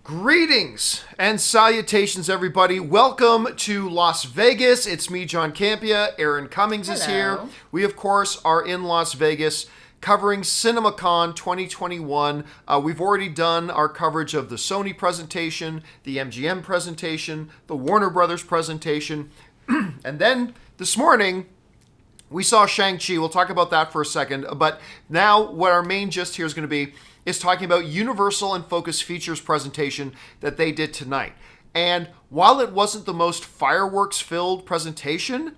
Greetings and salutations, everybody. Welcome to Las Vegas. It's me, John Campea. Erin Cummings is here. We, of course, are in Las Vegas covering CinemaCon 2021. We've already done our coverage of the Sony presentation, the MGM presentation, the Warner Brothers presentation. And then this morning, we saw Shang-Chi. We'll talk about that for a second. But now what our main gist here is going to be is talking about Universal and Focus Features presentation that they did tonight. And while it wasn't the most fireworks-filled presentation,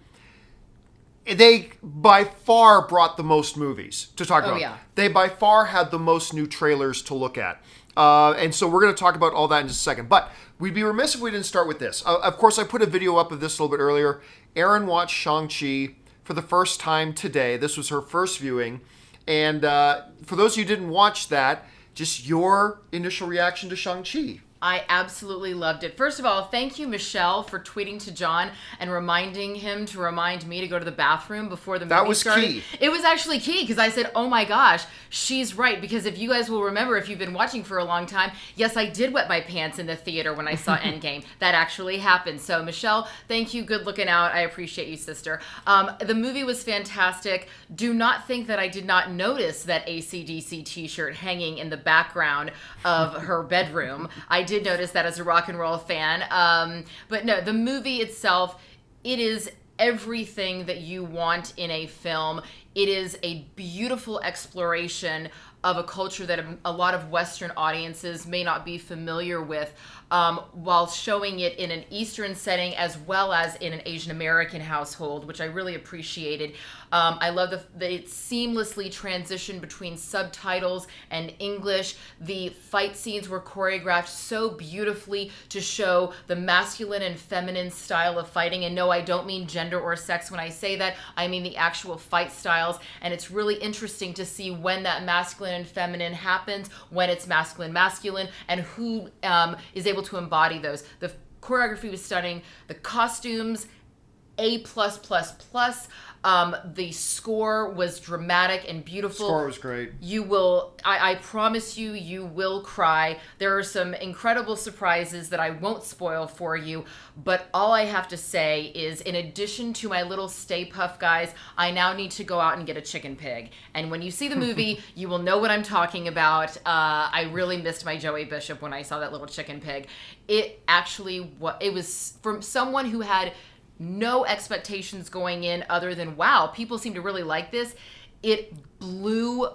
they by far brought the most movies to talk about. Yeah. They by far had the most new trailers to look at. And so we're going to talk about all that in just a second. But we'd be remiss if we didn't start with this. Of course, I put a video up of this a little bit earlier. Erin watched Shang-Chi for the first time today. This was her first viewing. And for those of you who didn't watch that, just your initial reaction to Shang-Chi. I absolutely loved it. First of all, thank you, Michelle, for tweeting to John and reminding him to remind me to go to the bathroom before the movie started. That was key. It was actually key because I said, oh my gosh, she's right. Because if you guys will remember, if you've been watching for a long time, yes, I did wet my pants in the theater when I saw Endgame. That actually happened. So, Michelle, thank you. Good looking out. I appreciate you, sister. The movie was fantastic. Do not think that I did not notice that AC/DC t-shirt hanging in the background of her bedroom. I did notice that as a rock and roll fan. But no, the movie itself, it is everything that you want in a film. It is a beautiful exploration of a culture that a lot of Western audiences may not be familiar with, while showing it in an Eastern setting as well as in an Asian American household, which I really appreciated. I love that it seamlessly transitioned between subtitles and English. The fight scenes were choreographed so beautifully to show the masculine and feminine style of fighting. And no, I don't mean gender or sex when I say that. I mean the actual fight styles. And it's really interesting to see when that masculine and feminine happens, when it's masculine, and who is able to embody those. The choreography was stunning. The costumes, A+++. The score was dramatic and beautiful. Score was great. You will, I promise you, you will cry. There are some incredible surprises that I won't spoil for you, but all I have to say is, in addition to my little Stay Puft guys, I now need to go out and get a chicken pig. And when you see the movie, you will know what I'm talking about. I really missed my Joey Bishop when I saw that little chicken pig. It actually, it was from someone who had no expectations going in other than, wow, people seem to really like this. It blew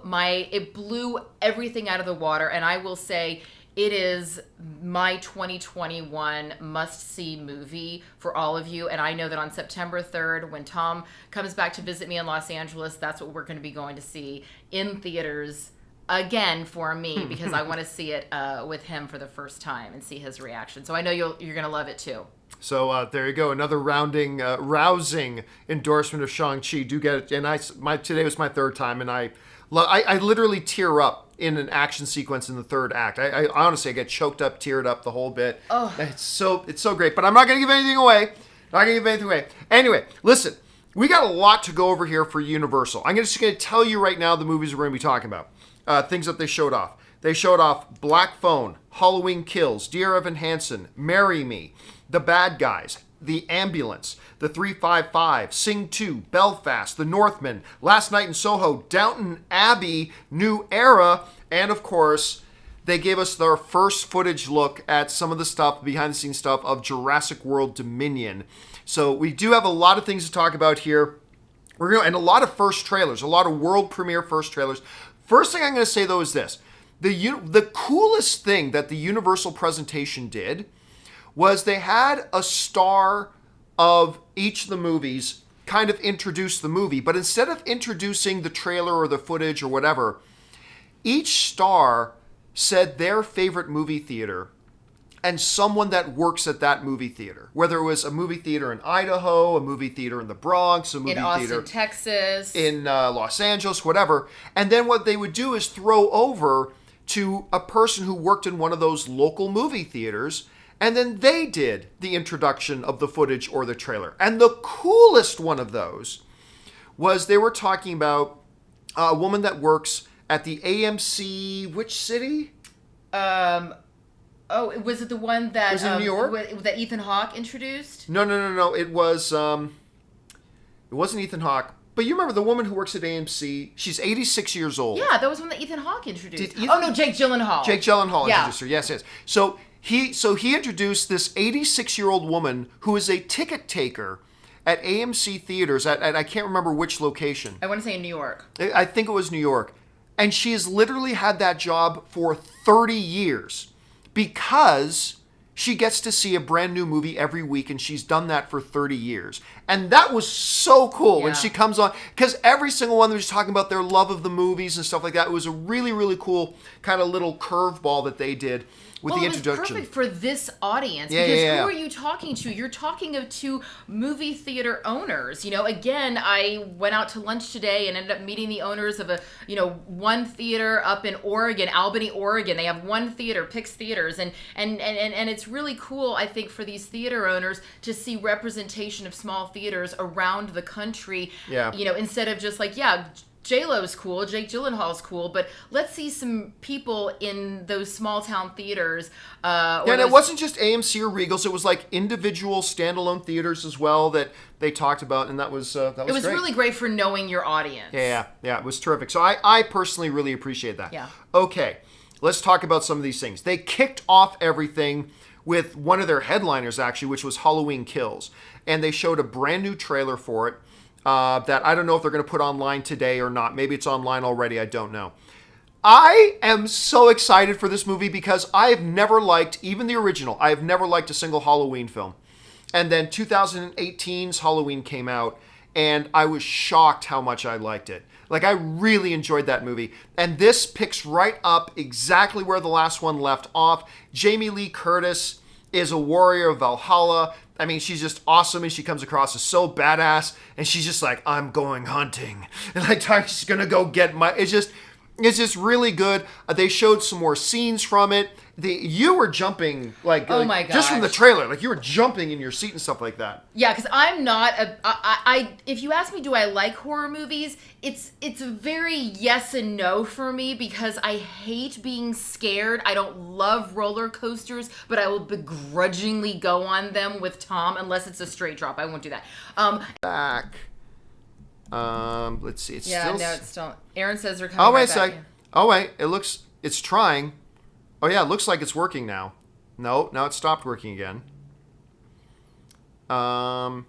everything out of the water. And I will say it is my 2021 must-see movie for all of you. And I know that on September 3rd, when Tom comes back to visit me in Los Angeles, that's what we're going to be going to see in theaters again for me, because I want to see it with him for the first time and see his reaction. So I know you're going to love it too. So there you go, another rousing endorsement of Shang-Chi. Do get it, and today was my third time, and I literally tear up in an action sequence in the third act. I honestly, I get choked up, teared up the whole bit. Oh, it's so great. But I'm not going to give anything away. Anyway, listen, we got a lot to go over here for Universal. I'm just going to tell you right now the movies we're going to be talking about. Things that they showed off. They showed off Black Phone, Halloween Kills, Dear Evan Hansen, Marry Me, The Bad Guys, The Ambulance, The 355, Sing 2, Belfast, The Northman, Last Night in Soho, Downton Abbey, New Era, and of course, they gave us their first footage look at some of the stuff, behind-the-scenes stuff of Jurassic World Dominion. So we do have a lot of things to talk about here. And a lot of first trailers, a lot of world premiere first trailers. First thing I'm going to say, though, is this. The coolest thing that the Universal presentation did was they had a star of each of the movies kind of introduce the movie. But instead of introducing the trailer or the footage or whatever, each star said their favorite movie theater and someone that works at that movie theater. Whether it was a movie theater in Idaho, a movie theater in the Bronx, a movie in theater Austin, Texas, in Los Angeles, whatever. And then what they would do is throw over to a person who worked in one of those local movie theaters, and then they did the introduction of the footage or the trailer. And the coolest one of those was they were talking about a woman that works at the AMC, which city? Oh, was it the one that was it in New York? That Ethan Hawke introduced? No. It was. It wasn't Ethan Hawke. But you remember the woman who works at AMC? She's 86 years old. Yeah, that was one that Ethan Hawke introduced. Oh no, Jake Gyllenhaal. Jake Gyllenhaal introduced her. Yes. So he introduced this 86-year-old woman who is a ticket taker at AMC theaters at I can't remember which location. I want to say in New York. I think it was New York. And she has literally had that job for 30 years because she gets to see a brand new movie every week, and she's done that for 30 years. And that was so cool when she comes on, because every single one was talking about their love of the movies and stuff like that. It was a really, really cool kind of little curveball that they did with the introduction. It was perfect for this audience because who are you talking to? You're talking to movie theater owners. Again, I went out to lunch today and ended up meeting the owners of one theater up in Oregon, Albany, Oregon. They have one theater, Pix Theaters, and it's really cool, I think, for these theater owners to see representation of small theaters around the country. Yeah. Instead of just J-Lo's cool, Jake Gyllenhaal's cool, but let's see some people in those small town theaters. And it wasn't just AMC or Regals; it was like individual standalone theaters as well that they talked about, and that was great. It was really great for knowing your audience. Yeah, it was terrific. So I personally really appreciate that. Yeah. Okay, let's talk about some of these things. They kicked off everything with one of their headliners, actually, which was Halloween Kills, and they showed a brand new trailer for it. That I don't know if they're going to put online today or not. Maybe it's online already. I don't know. I am so excited for this movie because I have never liked, even the original, I have never liked a single Halloween film. And then 2018's Halloween came out, and I was shocked how much I liked it. I really enjoyed that movie. And this picks right up exactly where the last one left off. Jamie Lee Curtis is a warrior of Valhalla. I mean, she's just awesome, and she comes across as so badass, and she's just like, I'm going hunting. And she's going to go get my... It's just really good. They showed some more scenes from it. You were jumping, oh my gosh, just from the trailer. You were jumping in your seat and stuff like that. Yeah, because I'm not if you ask me, do I like horror movies? It's a very yes and no for me because I hate being scared. I don't love roller coasters, but I will begrudgingly go on them with Tom unless it's a straight drop. I won't do that. Back. Let's see. It's still. Erin says they're coming. Oh, wait right a sec. back. Oh, wait. It's trying. Oh, yeah, it looks like it's working now. No, now it stopped working again. Oh,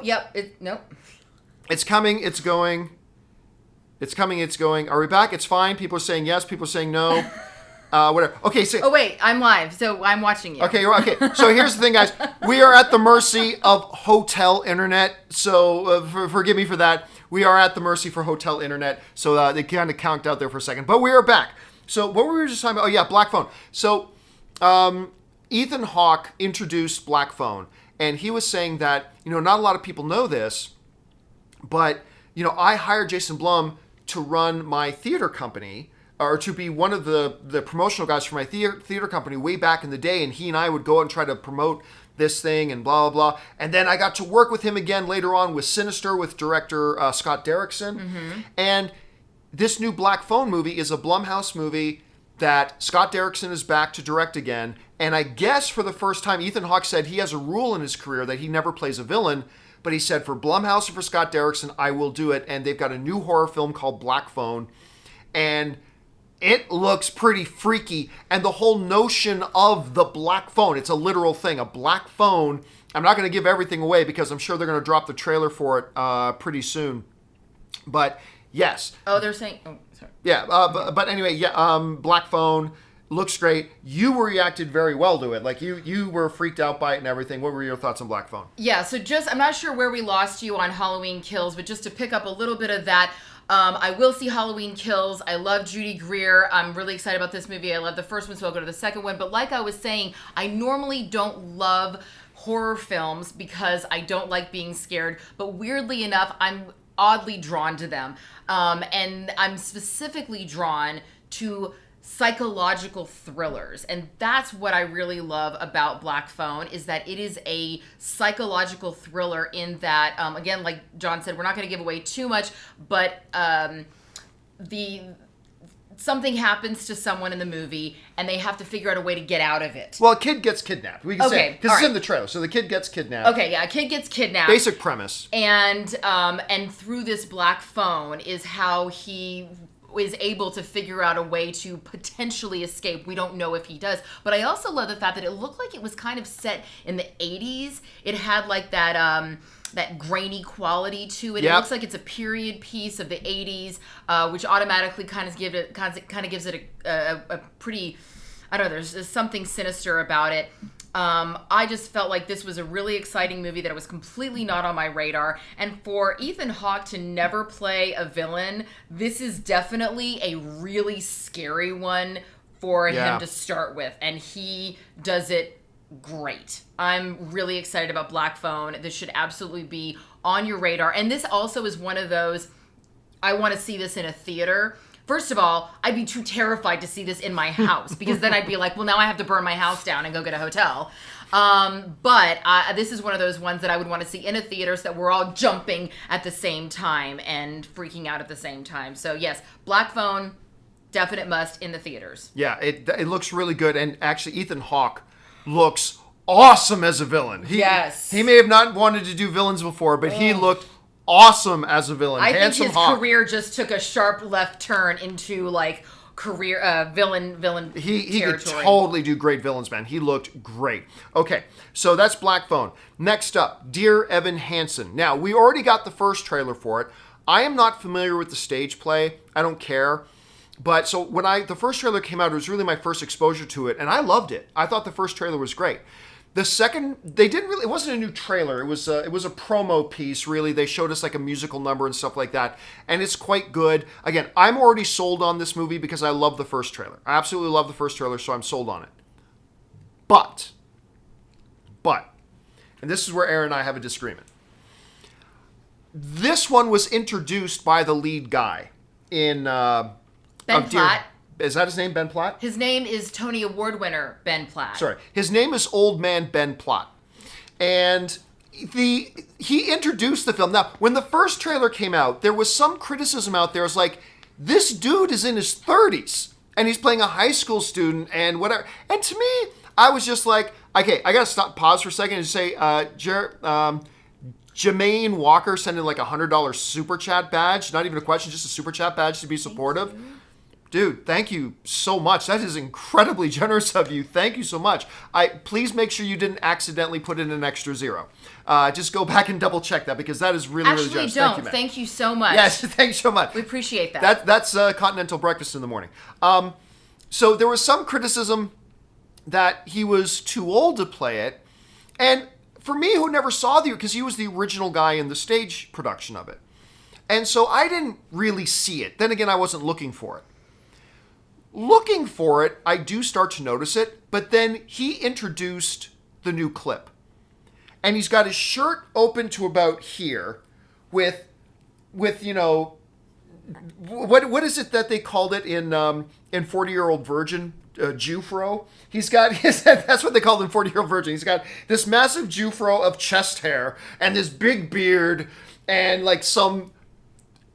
yep. Nope. It's coming. It's going. It's coming. It's going. Are we back? It's fine. People are saying yes. People are saying no. Whatever. Okay, so... Oh, wait. I'm live, so I'm watching you. Okay, okay. So here's the thing, guys. We are at the mercy of hotel internet, so forgive me for that. We are at the mercy for hotel internet, so they kind of conked out there for a second. But we are back. So what were we just talking about? Oh, yeah, Black Phone. So Ethan Hawke introduced Black Phone, and he was saying that, not a lot of people know this, but, I hired Jason Blum to run my theater company, or to be one of the promotional guys for my theater company way back in the day, and he and I would go out and try to promote this thing and blah, blah, blah. And then I got to work with him again later on with Sinister with director Scott Derrickson. Mm-hmm. And this new Black Phone movie is a Blumhouse movie that Scott Derrickson is back to direct again. And I guess for the first time, Ethan Hawke said he has a rule in his career that he never plays a villain. But he said for Blumhouse and for Scott Derrickson, I will do it. And they've got a new horror film called Black Phone. And it looks pretty freaky. And the whole notion of the black phone, it's a literal thing, a black phone. I'm not going to give everything away because I'm sure they're going to drop the trailer for it pretty soon. But yes. Oh, they're saying... Oh, sorry. Yeah, but anyway, yeah, Black Phone looks great. You reacted very well to it. You were freaked out by it and everything. What were your thoughts on Black Phone? Yeah, so I'm not sure where we lost you on Halloween Kills, but just to pick up a little bit of that, I will see Halloween Kills. I love Judy Greer. I'm really excited about this movie. I love the first one, so I'll go to the second one. But like I was saying, I normally don't love horror films because I don't like being scared. But weirdly enough, I'm oddly drawn to them. And I'm specifically drawn to psychological thrillers, and that's what I really love about Black Phone, is that it is a psychological thriller in that, again, like John said, we're not going to give away too much, but the something happens to someone in the movie and they have to figure out a way to get out of it. Well, a kid gets kidnapped. We can say, because it's right. in the trailer. So the kid gets kidnapped. Okay, yeah, a kid gets kidnapped. Basic premise. And through this black phone is how he is able to figure out a way to potentially escape. We don't know if he does. But I also love the fact that it looked like it was kind of set in the 80s. It had like that grainy quality to it. Yep. It looks like it's a period piece of the 80s, which automatically kind of gives it a pretty, I don't know, there's something sinister about it. I just felt like this was a really exciting movie that was completely not on my radar. And for Ethan Hawke to never play a villain, this is definitely a really scary one for him to start with. And he does it great. I'm really excited about Black Phone. This should absolutely be on your radar. And this also is one of those, I want to see this in a theater. First of all, I'd be too terrified to see this in my house because then I'd be like, well, now I have to burn my house down and go get a hotel. But this is one of those ones that I would want to see in a theater so that we're all jumping at the same time and freaking out at the same time. So yes, Black Phone, definite must in the theaters. Yeah, it looks really good. And actually, Ethan Hawke looks awesome as a villain. He may have not wanted to do villains before, but he looked awesome as a villain. I think his career just took a sharp left turn into like career villain he could totally do great villains, man. He looked great. Okay, so that's Black Phone. Next up, Dear Evan Hansen. Now, we already got the first trailer for it. I am not familiar with the stage play. I don't care. But so when the first trailer came out, it was really my first exposure to it, and I loved it. I thought the first trailer was great. The second, it wasn't a new trailer. It was a promo piece, really. They showed us like a musical number and stuff like that. And it's quite good. Again, I'm already sold on this movie because I love the first trailer. I absolutely love the first trailer, so I'm sold on it. But, and this is where Erin and I have a disagreement. This one was introduced by the lead guy in... Ben Platt. Is that his name, Ben Platt? His name is Tony Award winner Ben Platt. Sorry. His name is Old Man Ben Platt. And he introduced the film. Now, when the first trailer came out, there was some criticism out there. It was like, this dude is in his 30s, and he's playing a high school student and whatever. And to me, I was just like, okay, I got to pause for a second and say, Jermaine Walker sent in like $100 super chat badge. Not even a question, just a super chat badge to be supportive. Dude, thank you so much. That is incredibly generous of you. Thank you so much. Please make sure you didn't accidentally put in an extra zero. Just go back and double check that because that is really, really generous. Actually, don't. Thank you so much. Yes, thanks so much. We appreciate that. That's continental breakfast in the morning. So there was some criticism that he was too old to play it. And for me, who never saw because he was the original guy in the stage production of it. And so I didn't really see it. Then again, I wasn't looking for it. Looking for it, I do start to notice it, but then he introduced the new clip. And he's got his shirt open to about here with you know, what is it that they called it in 40-Year-Old Virgin, Jufro? He's got that's what they called in 40-Year-Old Virgin. He's got this massive Jufro of chest hair and this big beard and like some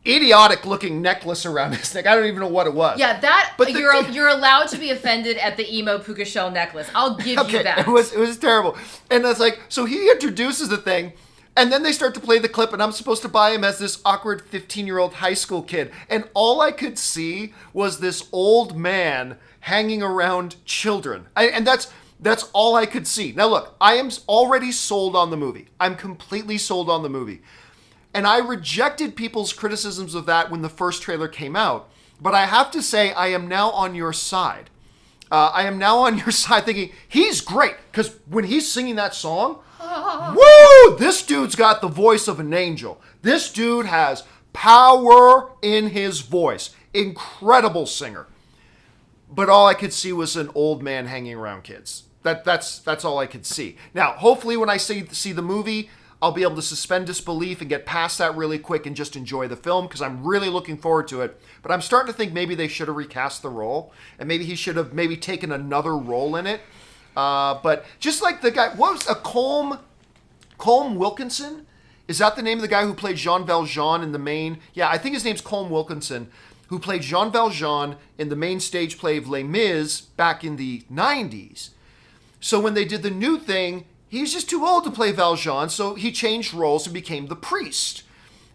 idiotic looking necklace around his neck. I don't even know what it was. Yeah, but you're allowed to be offended at the emo puka shell necklace. I'll give you that. It was terrible. And it's like, so he introduces the thing, and then they start to play the clip, and I'm supposed to buy him as this awkward 15-year-old high school kid. And all I could see was this old man hanging around children. And that's all I could see. Now look, I am already sold on the movie. I'm completely sold on the movie. And I rejected people's criticisms of that when the first trailer came out. But I have to say, I am now on your side. I am now on your side thinking, he's great. Because when he's singing that song, woo! This dude's got the voice of an angel. This dude has power in his voice. Incredible singer. But all I could see was an old man hanging around kids. That's all I could see. Now, hopefully when I see the movie, I'll be able to suspend disbelief and get past that really quick and just enjoy the film because I'm really looking forward to it. But I'm starting to think maybe they should have recast the role and maybe he should have maybe taken another role in it. But just like the guy, what was Colm Wilkinson? Is that the name of the guy who played Jean Valjean in the main? Yeah, I think his name's Colm Wilkinson, who played Jean Valjean in the main stage play of Les Mis back in the 90s. So when they did the new thing, he was just too old to play Valjean, so he changed roles and became the priest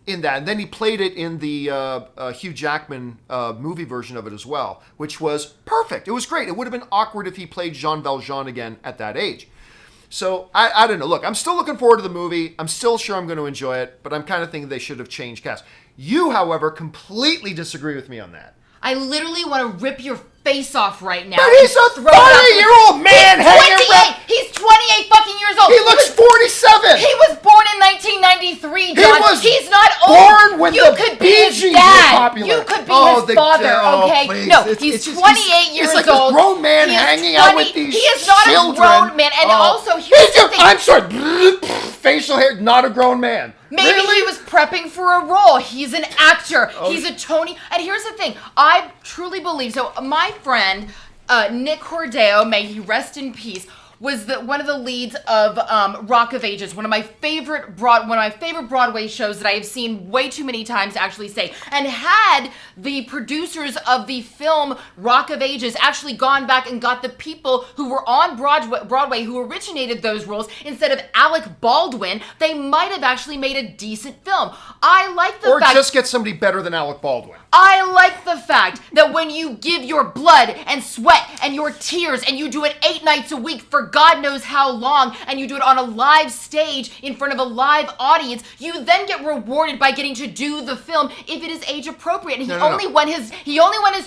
in that. And then he played it in the Hugh Jackman movie version of it as well, which was perfect. It was great. It would have been awkward if he played Jean Valjean again at that age. So, I don't know. Look, I'm still looking forward to the movie. I'm still sure I'm going to enjoy it, but I'm kind of thinking they should have changed cast. You, however, completely disagree with me on that. I literally want to rip your face off right now. But he's a 30-year-old man hanging around. He's 28 fucking years old. He looks 47. He was born in 1993, John. He's not old. Born when you the could Bee be his Gees dad. were popular. You could be his father, okay? Please. No, he's 28 years old. It's like a grown man hanging out with these children. He is not a grown man. And also, here's the thing. I'm sorry. Facial hair, not a grown man. Maybe he was prepping for a role. He's an actor. He's a Tony. And here's the thing. I truly believe, so my friend, Nick Cordeo, may he rest in peace, was one of the leads of Rock of Ages, one of my favorite Broadway shows that I have seen way too many times to actually say. And had the producers of the film Rock of Ages actually gone back and got the people who were on Broadway who originated those roles instead of Alec Baldwin, they might have actually made a decent film. I like the fact... Or just get somebody better than Alec Baldwin. I like the fact that when you give your blood and sweat and your tears and you do it 8 nights a week for God knows how long, and you do it on a live stage in front of a live audience, you then get rewarded by getting to do the film if it is age appropriate. And he only won his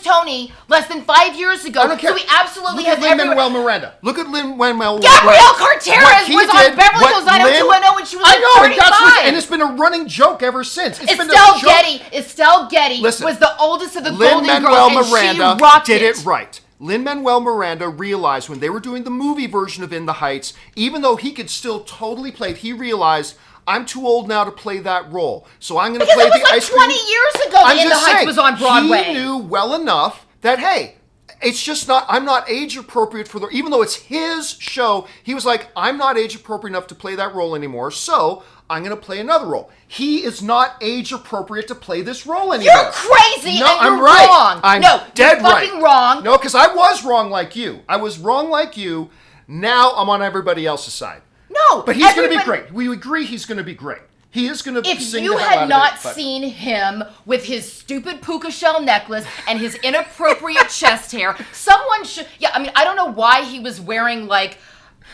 Tony less than 5 years ago. I don't care. So he absolutely Look has at Lin-Manuel Miranda. Look at Lin-Manuel Miranda. Gabrielle Carteras was on Beverly Hills 90210 when she was like 35. And it's been a running joke ever since. Estelle Getty was the oldest of the Golden Girls, and she rocked it. Did it right. Lin-Manuel Miranda realized when they were doing the movie version of In the Heights, even though he could still totally play it, he realized, I'm too old now to play that role. So I'm going to play the ice cream. 20 years ago that In the Heights was on Broadway. He knew well enough that, hey, it's just not, I'm not age appropriate for the, even though it's his show, he was like, I'm not age appropriate enough to play that role anymore, so I'm going to play another role. He is not age appropriate to play this role anymore. You're crazy and I'm you're right. wrong. I'm dead you're fucking wrong. No, because I was wrong like you. I was wrong like you. Now I'm on everybody else's side. No. But he's going to be great. We agree he's going to be great. He is going to sing the hell out of it. If you had not seen him with his stupid puka shell necklace and his inappropriate chest hair, someone should... Yeah, I mean, I don't know why he was wearing, like,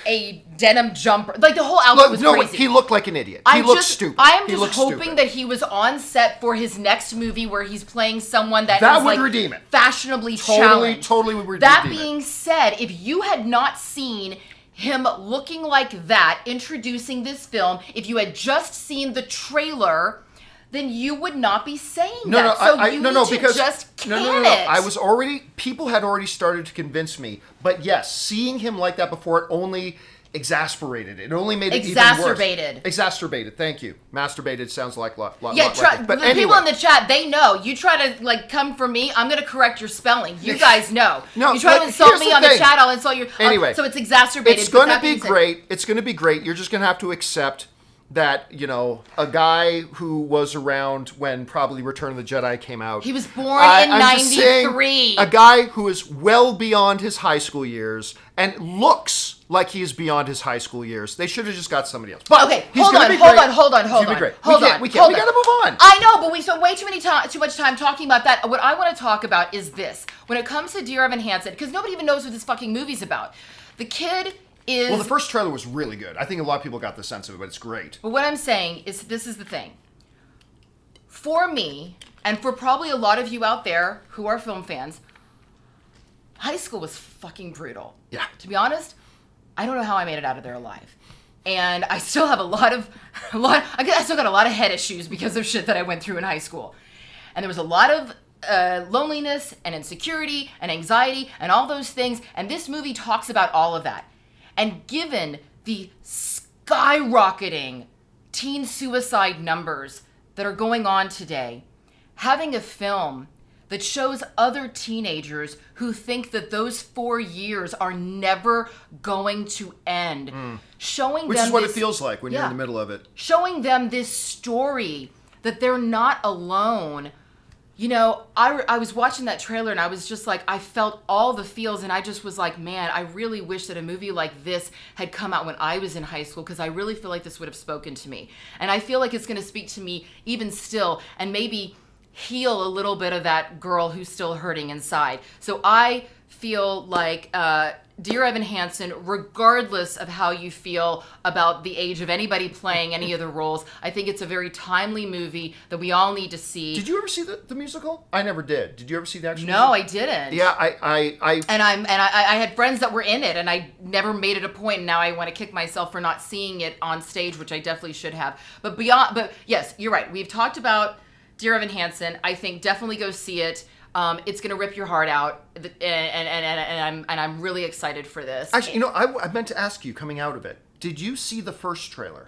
a denim jumper. Like, the whole outfit was crazy. He looked like an idiot. He looked stupid. I am just hoping that he was on set for his next movie where he's playing someone that is, would redeem it. Fashionably challenged. Totally would redeem it. That being said, if you had not seen him looking like that, introducing this film, if you had just seen the trailer, then you would not be saying that. I was already, people had already started to convince me, but yes, seeing him like that before, it only exasperated it. It only made it even worse. Exacerbated. Thank you. Masturbated sounds like lot. Yeah, but the people in the chat, they know. You try to come for me, I'm going to correct your spelling. You guys know. No, you try to insult me on the chat, I'll insult you. Anyway, so it's exacerbated. It's going to be great. It's going to be great. You're just going to have to accept that, a guy who was around when probably Return of the Jedi came out. He was born in 93. A guy who is well beyond his high school years and looks like he is beyond his high school years. They should have just got somebody else. But okay, hold on. We gotta move on. I know, but we spent way too much time talking about that. What I want to talk about is this. When it comes to Dear Evan Hansen, because nobody even knows what this fucking movie's about. The kid is... Well, the first trailer was really good. I think a lot of people got the sense of it, but it's great. But what I'm saying is, this is the thing. For me, and for probably a lot of you out there who are film fans, high school was fucking brutal. Yeah. To be honest, I don't know how I made it out of there alive. And I still have I still got a lot of head issues because of shit that I went through in high school. And there was a lot of loneliness and insecurity and anxiety and all those things. And this movie talks about all of that. And given the skyrocketing teen suicide numbers that are going on today, having a film that shows other teenagers who think that those 4 years are never going to end, Which is what it feels like when you're in the middle of it. Showing them this story that they're not alone. You know, I was watching that trailer and I was just like, I felt all the feels and I just was like, man, I really wish that a movie like this had come out when I was in high school because I really feel like this would have spoken to me. And I feel like it's going to speak to me even still and maybe heal a little bit of that girl who's still hurting inside. So I feel like Dear Evan Hansen, regardless of how you feel about the age of anybody playing any of the roles, I think it's a very timely movie that we all need to see. Did you ever see the musical? I never did. Did you ever see the actual No, musical? I didn't. Yeah, I I had friends that were in it, and I never made it a point. And now I want to kick myself for not seeing it on stage, which I definitely should have. But yes, you're right. We've talked about Dear Evan Hansen. I think definitely go see it. It's gonna rip your heart out, and I'm really excited for this. Actually, you know, I meant to ask you coming out of it. Did you see the first trailer?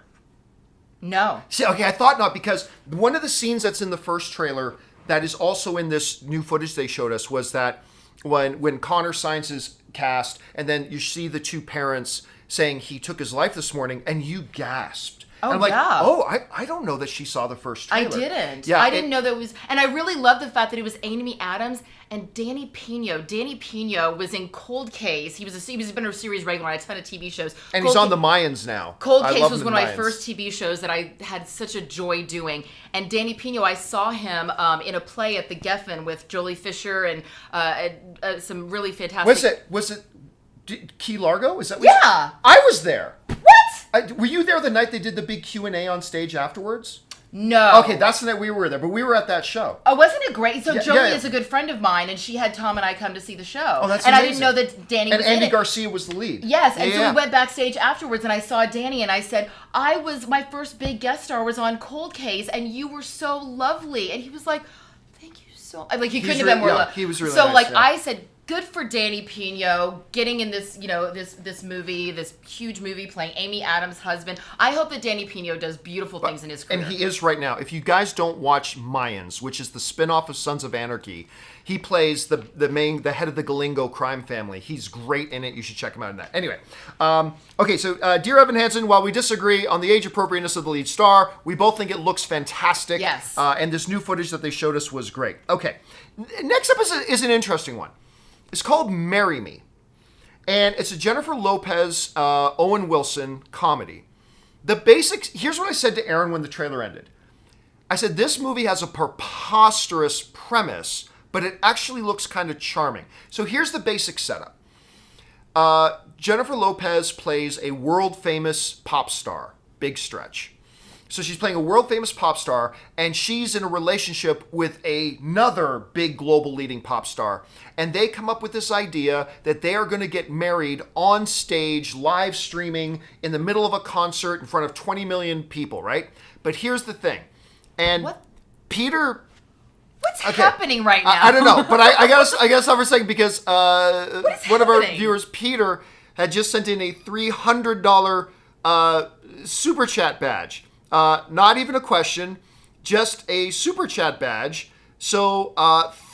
No. See, okay, I thought not because one of the scenes that's in the first trailer that is also in this new footage they showed us was that when Connor signs his cast, and then you see the two parents saying he took his life this morning, and you gasped. Oh, and I'm like, yeah. oh, I don't know that she saw the first trailer. I didn't. Yeah, I didn't know that it was... And I really love the fact that it was Amy Adams and Danny Pino. Danny Pino was in Cold Case. He's been a series regular on a ton of TV shows. And he's on the Mayans now. Cold Case was one of my first TV shows that I had such a joy doing. And Danny Pino, I saw him in a play at the Geffen with Jolie Fisher and some really fantastic... Was it Key Largo? Is that? Yeah. I was there. What? Were you there the night they did the big Q&A on stage afterwards? No. Okay, that's the night we were there, but we were at that show. Oh, wasn't it great? So Jolie yeah. is a good friend of mine, and she had Tom and I come to see the show. Oh, that's and amazing. I didn't know that Danny was in it. And Andy it. Garcia was the lead. Yes, and so we went backstage afterwards, and I saw Danny, and I said, my first big guest star was on Cold Case, and you were so lovely. And he was like, thank you so much. Like, he couldn't have been more lovely. He was really so, nice, I said, good for Danny Pino getting in this, this movie, this huge movie, playing Amy Adams' husband. I hope that Danny Pino does beautiful things in his career. And he is right now. If you guys don't watch Mayans, which is the spinoff of Sons of Anarchy, he plays the head of the Galingo crime family. He's great in it. You should check him out in that. Anyway, okay, so Dear Evan Hansen, while we disagree on the age appropriateness of the lead star, we both think it looks fantastic. Yes. And this new footage that they showed us was great. Okay, next up is an interesting one. It's called Marry Me. And it's a Jennifer Lopez, Owen Wilson comedy. The basics, here's what I said to Erin when the trailer ended. I said, this movie has a preposterous premise, but it actually looks kind of charming. So here's the basic setup. Jennifer Lopez plays a world-famous pop star, big stretch. So she's playing a world-famous pop star, and she's in a relationship with another big global leading pop star. And they come up with this idea that they are going to get married on stage, live streaming, in the middle of a concert in front of 20 million people, right? But here's the thing. And what? Peter... What's happening right now? I don't know, but I gotta stop for a second because one of our viewers, Peter, had just sent in a $300 super chat badge. Not even a question, just a super chat badge. So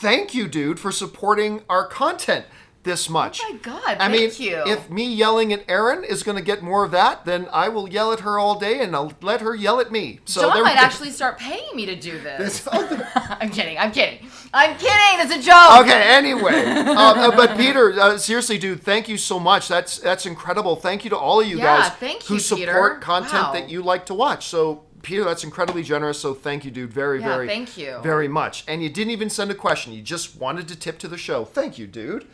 thank you, dude, for supporting our content this much. Oh my God, thank you. If me yelling at Erin is going to get more of that, then I will yell at her all day and I'll let her yell at me. So John might actually start paying me to do this. I'm kidding. It's a joke. Okay, anyway. But Peter, seriously, dude, thank you so much. That's incredible. Thank you to all of you guys who support content that you like to watch. So, Peter, that's incredibly generous. So thank you, dude. Very thank you. Very much. And you didn't even send a question. You just wanted to tip to the show. Thank you, dude.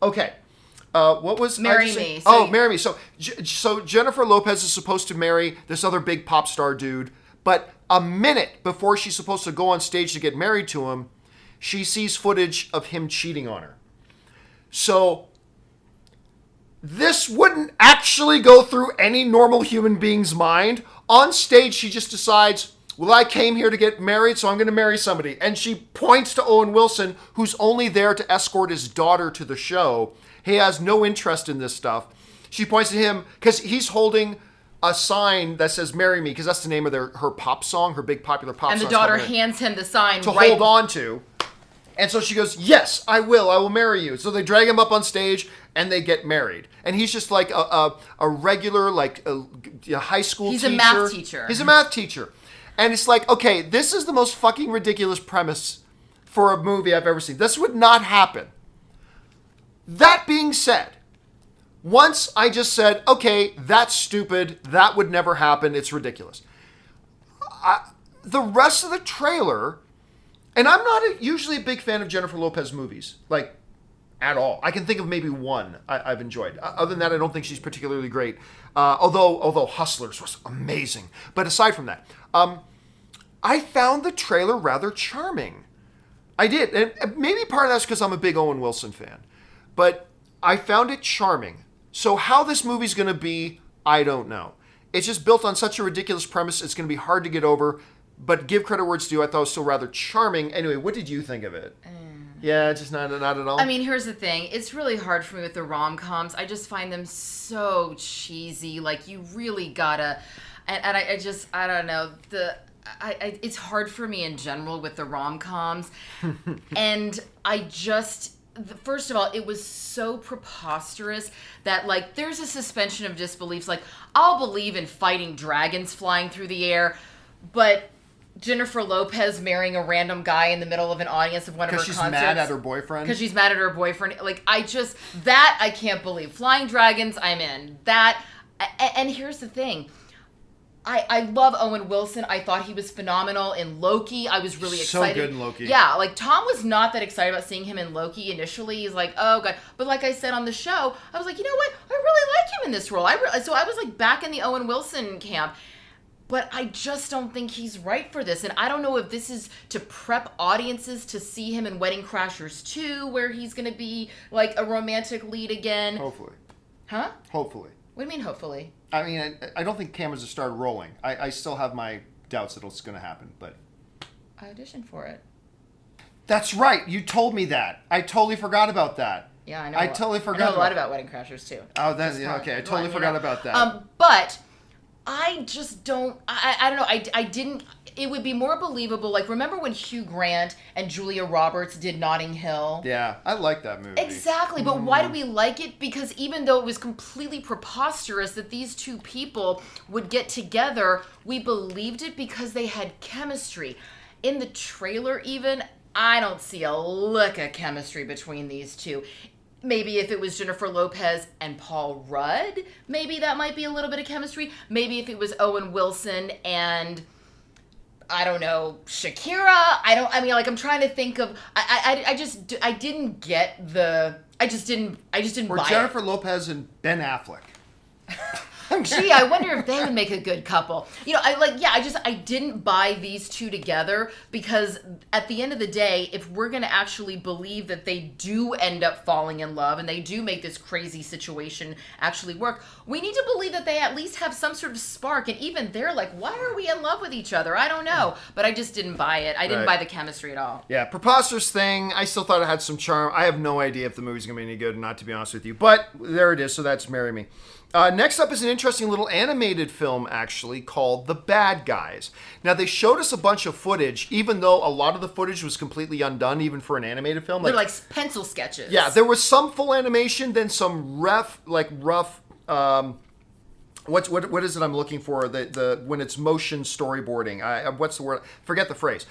Okay. What was Marry Me? Marry Me. So Jennifer Lopez is supposed to marry this other big pop star dude, but a minute before she's supposed to go on stage to get married to him, she sees footage of him cheating on her. So this wouldn't actually go through any normal human being's mind. On stage, she just decides, well, I came here to get married, so I'm going to marry somebody. And she points to Owen Wilson, who's only there to escort his daughter to the show. He has no interest in this stuff. She points to him because he's holding a sign that says "Marry Me" because that's the name of her pop song, her big popular pop song. And the daughter hands him the sign to hold on to. And so she goes, yes, I will marry you. So they drag him up on stage and they get married. And he's just like a regular, like a high school teacher. He's a math teacher. He's a math teacher. And it's like, okay, this is the most fucking ridiculous premise for a movie I've ever seen. This would not happen. That being said, once I just said, okay, that's stupid. That would never happen. It's ridiculous. The rest of the trailer, and I'm not usually a big fan of Jennifer Lopez movies, like, at all. I can think of maybe one I've enjoyed. Other than that, I don't think she's particularly great. Although Hustlers was amazing. But aside from that, I found the trailer rather charming. I did. And maybe part of that's because I'm a big Owen Wilson fan. But I found it charming. So how this movie's going to be, I don't know. It's just built on such a ridiculous premise, it's going to be hard to get over. But give credit where it's due, I thought it was still rather charming. Anyway, what did you think of it? Yeah, just not at all. I mean, here's the thing. It's really hard for me with the rom-coms. I just find them so cheesy. Like, you really gotta... And I don't know. It's hard for me in general with the rom-coms. And I just... First of all, it was so preposterous that, like, there's a suspension of disbelief. Like, I'll believe in fighting dragons flying through the air, but Jennifer Lopez marrying a random guy in the middle of an audience of one of her concerts. Because she's mad at her boyfriend? Because she's mad at her boyfriend. Like, that I can't believe. Flying dragons, I'm in. And here's the thing. I love Owen Wilson. I thought he was phenomenal in Loki. I was really excited. So good in Loki. Yeah, like Tom was not that excited about seeing him in Loki initially. He's like, oh god. But like I said on the show, I was like, you know what? I really like him in this role. So I was like back in the Owen Wilson camp. But I just don't think he's right for this. And I don't know if this is to prep audiences to see him in Wedding Crashers 2, where he's going to be like a romantic lead again. Hopefully. Huh? Hopefully. What do you mean, hopefully? I mean, I don't think cameras have started rolling. I still have my doubts that it's going to happen, but... I auditioned for it. That's right. You told me that. I totally forgot about that. Yeah, I know. I totally forgot. I know a lot about Wedding Crashers, too. Oh, that's... Yeah, okay, I totally forgot about that. But I just don't... I don't know. I didn't... It would be more believable. Like, remember when Hugh Grant and Julia Roberts did Notting Hill? Yeah, I like that movie. Exactly, but why do we like it? Because even though it was completely preposterous that these two people would get together, we believed it because they had chemistry. In the trailer even, I don't see a lick of chemistry between these two. Maybe if it was Jennifer Lopez and Paul Rudd, maybe that might be a little bit of chemistry. Maybe if it was Owen Wilson and... I don't know, Shakira. I'm trying to think of. I didn't get the. I just didn't or buy Jennifer it. Lopez and Ben Affleck. Gee, I wonder if they would make a good couple. You know, I didn't buy these two together because at the end of the day, if we're going to actually believe that they do end up falling in love and they do make this crazy situation actually work, we need to believe that they at least have some sort of spark. And even they're like, why are we in love with each other? I don't know. But I just didn't buy it. I didn't buy the chemistry at all. Yeah, preposterous thing. I still thought it had some charm. I have no idea if the movie's going to be any good or not, to be honest with you. But there it is, so that's Marry Me. Next up is an interesting little animated film, actually, called The Bad Guys. Now, they showed us a bunch of footage, even though a lot of the footage was completely undone, even for an animated film. They're like pencil sketches. Yeah, there was some full animation, then some rough, what is it I'm looking for? The when it's motion storyboarding. What's the word? Forget the phrase.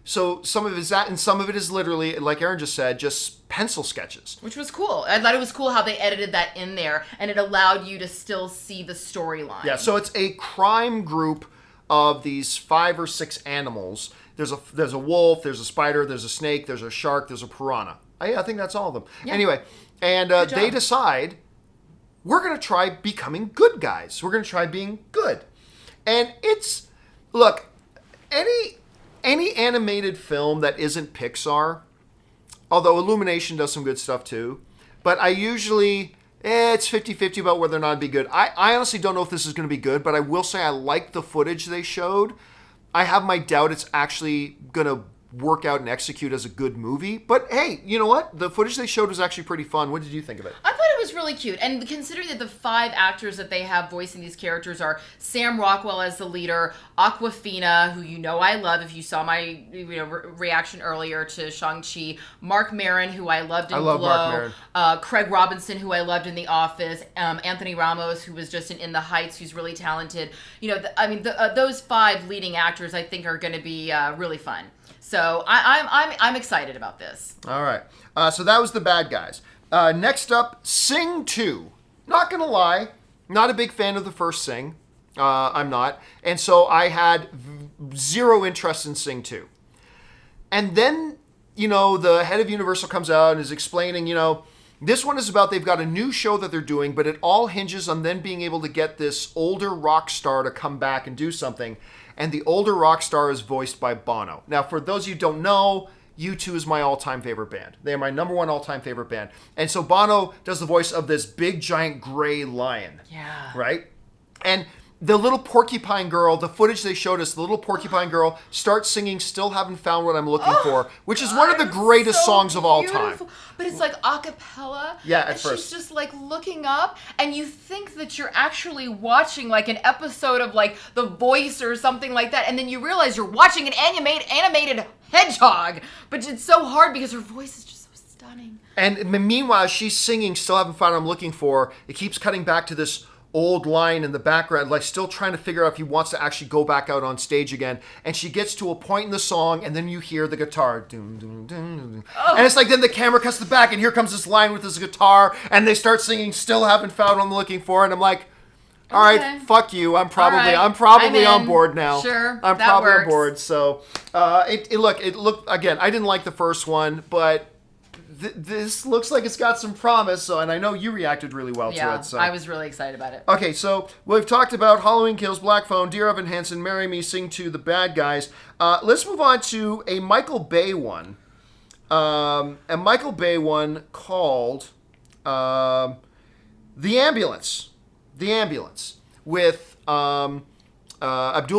So some of it is that, and some of it is literally, like Erin just said, just pencil sketches. Which was cool. I thought it was cool how they edited that in there, and it allowed you to still see the storyline. Yeah, so it's a crime group of these 5 or 6 animals. There's a wolf, there's a spider, there's a snake, there's a shark, there's a piranha. I think that's all of them. Yeah. Anyway, and they decide, we're going to try becoming good guys. We're going to try being good. And it's, look, any animated film that isn't Pixar, although Illumination does some good stuff too, but I usually, it's 50-50 about whether or not it'd be good. I honestly don't know if this is going to be good, but I will say I like the footage they showed. I have my doubt it's actually going to work out and execute as a good movie. But hey, you know what? The footage they showed was actually pretty fun. What did you think of it? I thought it was really cute. And considering that the 5 actors that they have voicing these characters are Sam Rockwell as the leader, Awkwafina, who you know I love if you saw my reaction earlier to Shang-Chi, Mark Maron, who I loved in Glow, Craig Robinson, who I loved in The Office, Anthony Ramos, who was just in The Heights, who's really talented. You know, those 5 leading actors I think are going to be really fun. So I'm excited about this. All right. So that was the bad guys. Next up, Sing 2. Not going to lie, not a big fan of the first Sing. I'm not. And so I had zero interest in Sing 2. And then, the head of Universal comes out and is explaining, this one is about they've got a new show that they're doing, but it all hinges on then being able to get this older rock star to come back and do something. And the older rock star is voiced by Bono. Now, for those of you who don't know, U2 is my all-time favorite band. They are my number one all-time favorite band. And so Bono does the voice of this big, giant gray lion. Yeah. Right? And the little porcupine girl, the footage they showed us, the little porcupine girl starts singing Still Haven't Found What I'm Looking For, which is one of the greatest songs of all time. But it's like a cappella. Yeah, at and first. She's just like looking up, and you think that you're actually watching like an episode of like The Voice or something like that, and then you realize you're watching an animated hedgehog. But it's so hard because her voice is just so stunning. And meanwhile, she's singing Still Haven't Found What I'm Looking For. It keeps cutting back to this old line in the background, like still trying to figure out if he wants to actually go back out on stage again. And she gets to a point in the song, and then you hear the guitar. Doom, doom, doom, doom. Oh. And it's like then the camera cuts to the back, and here comes this line with this guitar, and they start singing Still Haven't Found What I'm Looking For. And I'm like, all right, fuck you. I'm probably on board now. Sure, I'm probably on board. So it looked again. I didn't like the first one, but this looks like it's got some promise. So, and I know you reacted really well to it. So I was really excited about it. Okay, so we've talked about Halloween Kills, Black Phone, Dear Evan Hansen, Marry Me, Sing 2, The Bad Guys. Let's move on to a Michael Bay one. A Michael Bay one called The Ambulance. The Ambulance with Abdul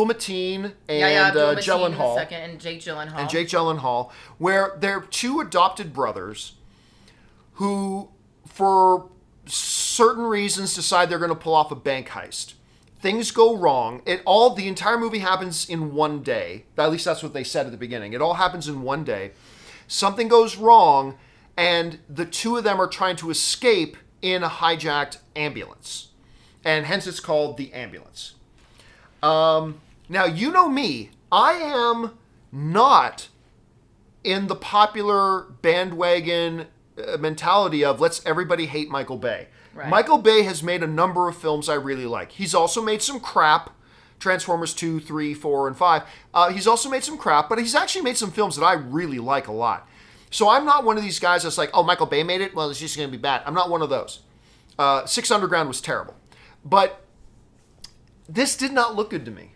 Mateen and Gyllenhaal. And Jake Gyllenhaal. And Jake Gyllenhaal, where they're two adopted brothers who, for certain reasons, decide they're going to pull off a bank heist. Things go wrong. The entire movie happens in one day. At least that's what they said at the beginning. It all happens in one day. Something goes wrong, and the two of them are trying to escape in a hijacked ambulance. And hence it's called The Ambulance. Now, you know me. I am not in the popular bandwagon mentality of let's everybody hate Michael Bay. Right. Michael Bay has made a number of films I really like. He's also made some crap. Transformers 2, 3, 4, and 5. He's also made some crap, but he's actually made some films that I really like a lot. So I'm not one of these guys that's like, oh, Michael Bay made it? Well, it's just going to be bad. I'm not one of those. Six Underground was terrible. But this did not look good to me.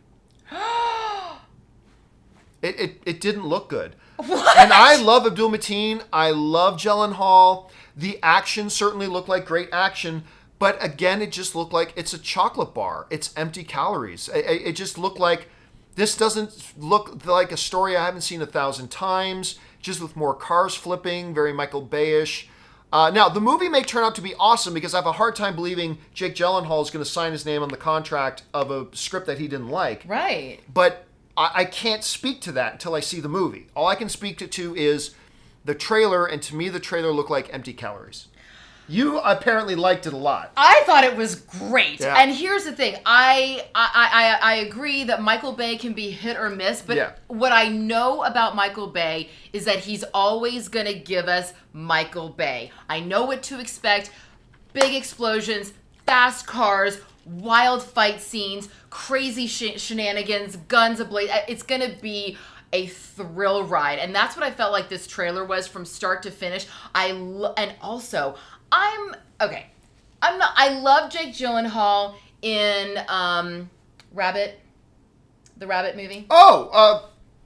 It didn't look good. What? And I love Abdul Mateen. I love Gyllenhaal. The action certainly looked like great action. But again, it just looked like it's a chocolate bar. It's empty calories. It just looked like this doesn't look like a story I haven't seen 1,000 times. Just with more cars flipping, very Michael Bay-ish. Now, the movie may turn out to be awesome because I have a hard time believing Jake Gyllenhaal is going to sign his name on the contract of a script that he didn't like. Right. But I can't speak to that until I see the movie. All I can speak to is the trailer, and to me the trailer looked like empty calories. You apparently liked it a lot. I thought it was great. Yeah. And here's the thing. I agree that Michael Bay can be hit or miss, but what I know about Michael Bay is that he's always going to give us Michael Bay. I know what to expect. Big explosions, fast cars, wild fight scenes, crazy shenanigans, guns ablaze. It's going to be a thrill ride. And that's what I felt like this trailer was from start to finish. I love Jake Gyllenhaal in Rabbit, the Rabbit movie. The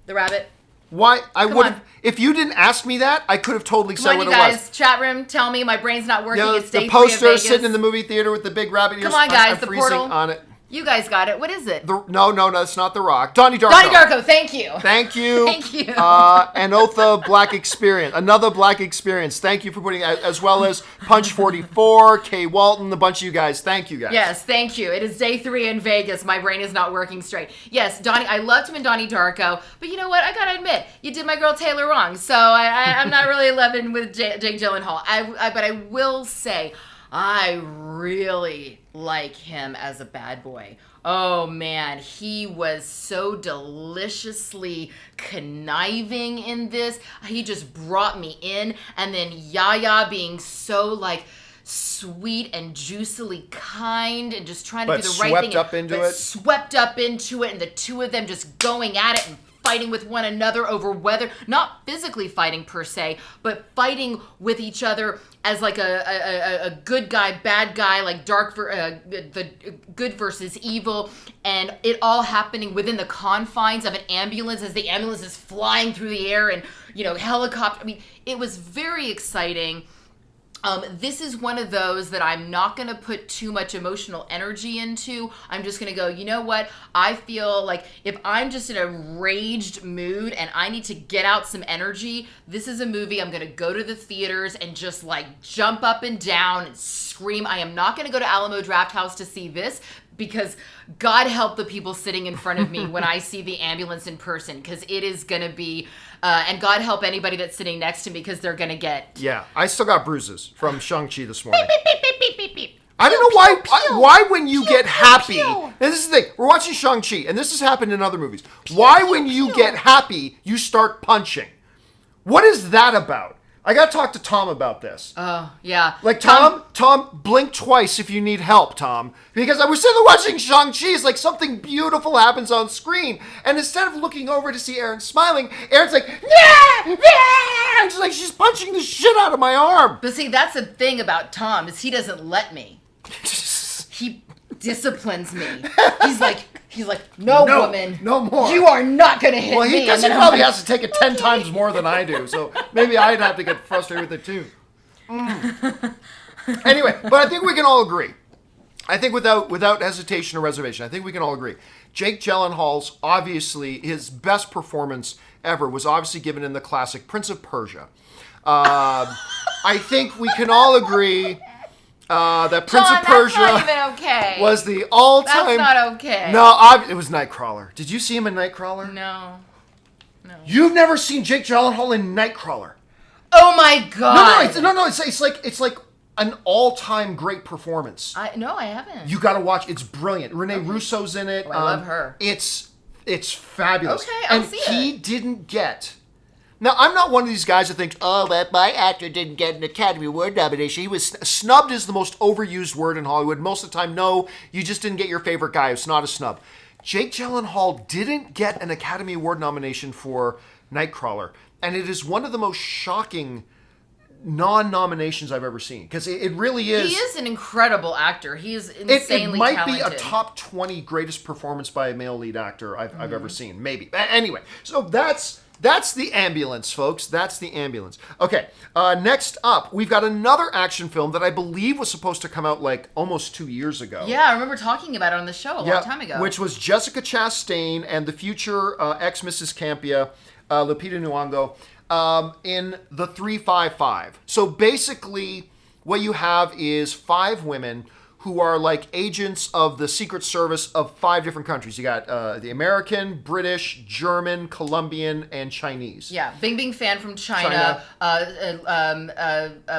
Rabbit. Why? I would have. If you didn't ask me that, I could have totally said what it was. Come on, you guys. Chat room, tell me. My brain's not working. It's day 3 of Vegas. The poster sitting in the movie theater with the big rabbit ears. Come on, guys. I'm the freezing portal. on it. You guys got it. What is it? No, it's not The Rock. Donnie Darko. Donnie Darko, thank you. Thank you. Thank you. Anotha Black Experience. Another Black Experience. Thank you for putting that, as well as Punch 44, Kay Walton, a bunch of you guys. Thank you, guys. Yes, thank you. It is day 3 in Vegas. My brain is not working straight. Yes, Donnie, I loved him in Donnie Darko, but you know what? I gotta admit, you did my girl Taylor wrong, so I'm not really loving with Jake Gyllenhaal. But I will say, I really like him as a bad boy. Oh man, he was so deliciously conniving in this. He just brought me in. And then Yaya being so like sweet and juicily kind and just trying to do the right thing. Swept up into it, and the two of them just going at it and fighting with one another over whether, not physically fighting per se, but fighting with each other as like a good guy, bad guy, like the good versus evil, and it all happening within the confines of an ambulance as the ambulance is flying through the air and, helicopter. I mean, it was very exciting. This is one of those that I'm not going to put too much emotional energy into. I'm just going to go, you know what? I feel like if I'm just in a raged mood and I need to get out some energy, this is a movie I'm going to go to the theaters and just like jump up and down and scream. I am not going to go to Alamo Drafthouse to see this, because God help the people sitting in front of me when I see the ambulance in person, because it is going to be, and God help anybody that's sitting next to me, because they're going to get... Yeah, I still got bruises from Shang-Chi this morning. Beep, beep, beep, beep, beep, beep. I don't know why when you get happy... And this is the thing, we're watching Shang-Chi, and this has happened in other movies. Why when you get happy, you start punching? What is that about? I got to talk to Tom about this. Oh, yeah. Like, Tom, blink twice if you need help, Tom. Because I was sitting there watching Shang-Chi, it's like something beautiful happens on screen. And instead of looking over to see Erin smiling, Erin's like, yeah! And she's punching the shit out of my arm. But see, that's the thing about Tom, is he doesn't let me. He disciplines me. He's like, no, woman. No more. You are not going to hit me. Well, he probably has to take it 10 times more than I do. So maybe I'd have to get frustrated with it too. Anyway, but I think we can all agree. I think without hesitation or reservation, I think we can all agree. Jake Gyllenhaal's, obviously, his best performance ever was obviously given in the classic Prince of Persia. I think we can all agree... that Prince of Persia that's not even okay. was the all-time... That's not okay. No, it was Nightcrawler. Did you see him in Nightcrawler? No. You've never seen Jake Gyllenhaal in Nightcrawler? Oh my God. No. It's like an all-time great performance. I haven't. You got to watch. It's brilliant. Renee Russo's in it. Oh, I love her. It's fabulous. Okay, I'll see it. He didn't get... Now, I'm not one of these guys that thinks, but my actor didn't get an Academy Award nomination. He was snubbed is the most overused word in Hollywood. Most of the time, no, you just didn't get your favorite guy. It's not a snub. Jake Gyllenhaal didn't get an Academy Award nomination for Nightcrawler. And it is one of the most shocking non-nominations I've ever seen. Because it really is... He is an incredible actor. He is insanely talented. It might be a top 20 greatest performance by a male lead actor I've ever seen. Maybe. Anyway, so That's the ambulance, folks. That's the ambulance. Okay, next up, we've got another action film that I believe was supposed to come out like almost 2 years ago. Yeah, I remember talking about it on the show a long time ago. Which was Jessica Chastain and the future ex-Mrs. Campea, Lupita Nyong'o, in The 355. So basically, what you have is 5 women who are like agents of the Secret Service of 5 different countries. You got the American, British, German, Colombian, and Chinese. Yeah, Bing Bing fan from China.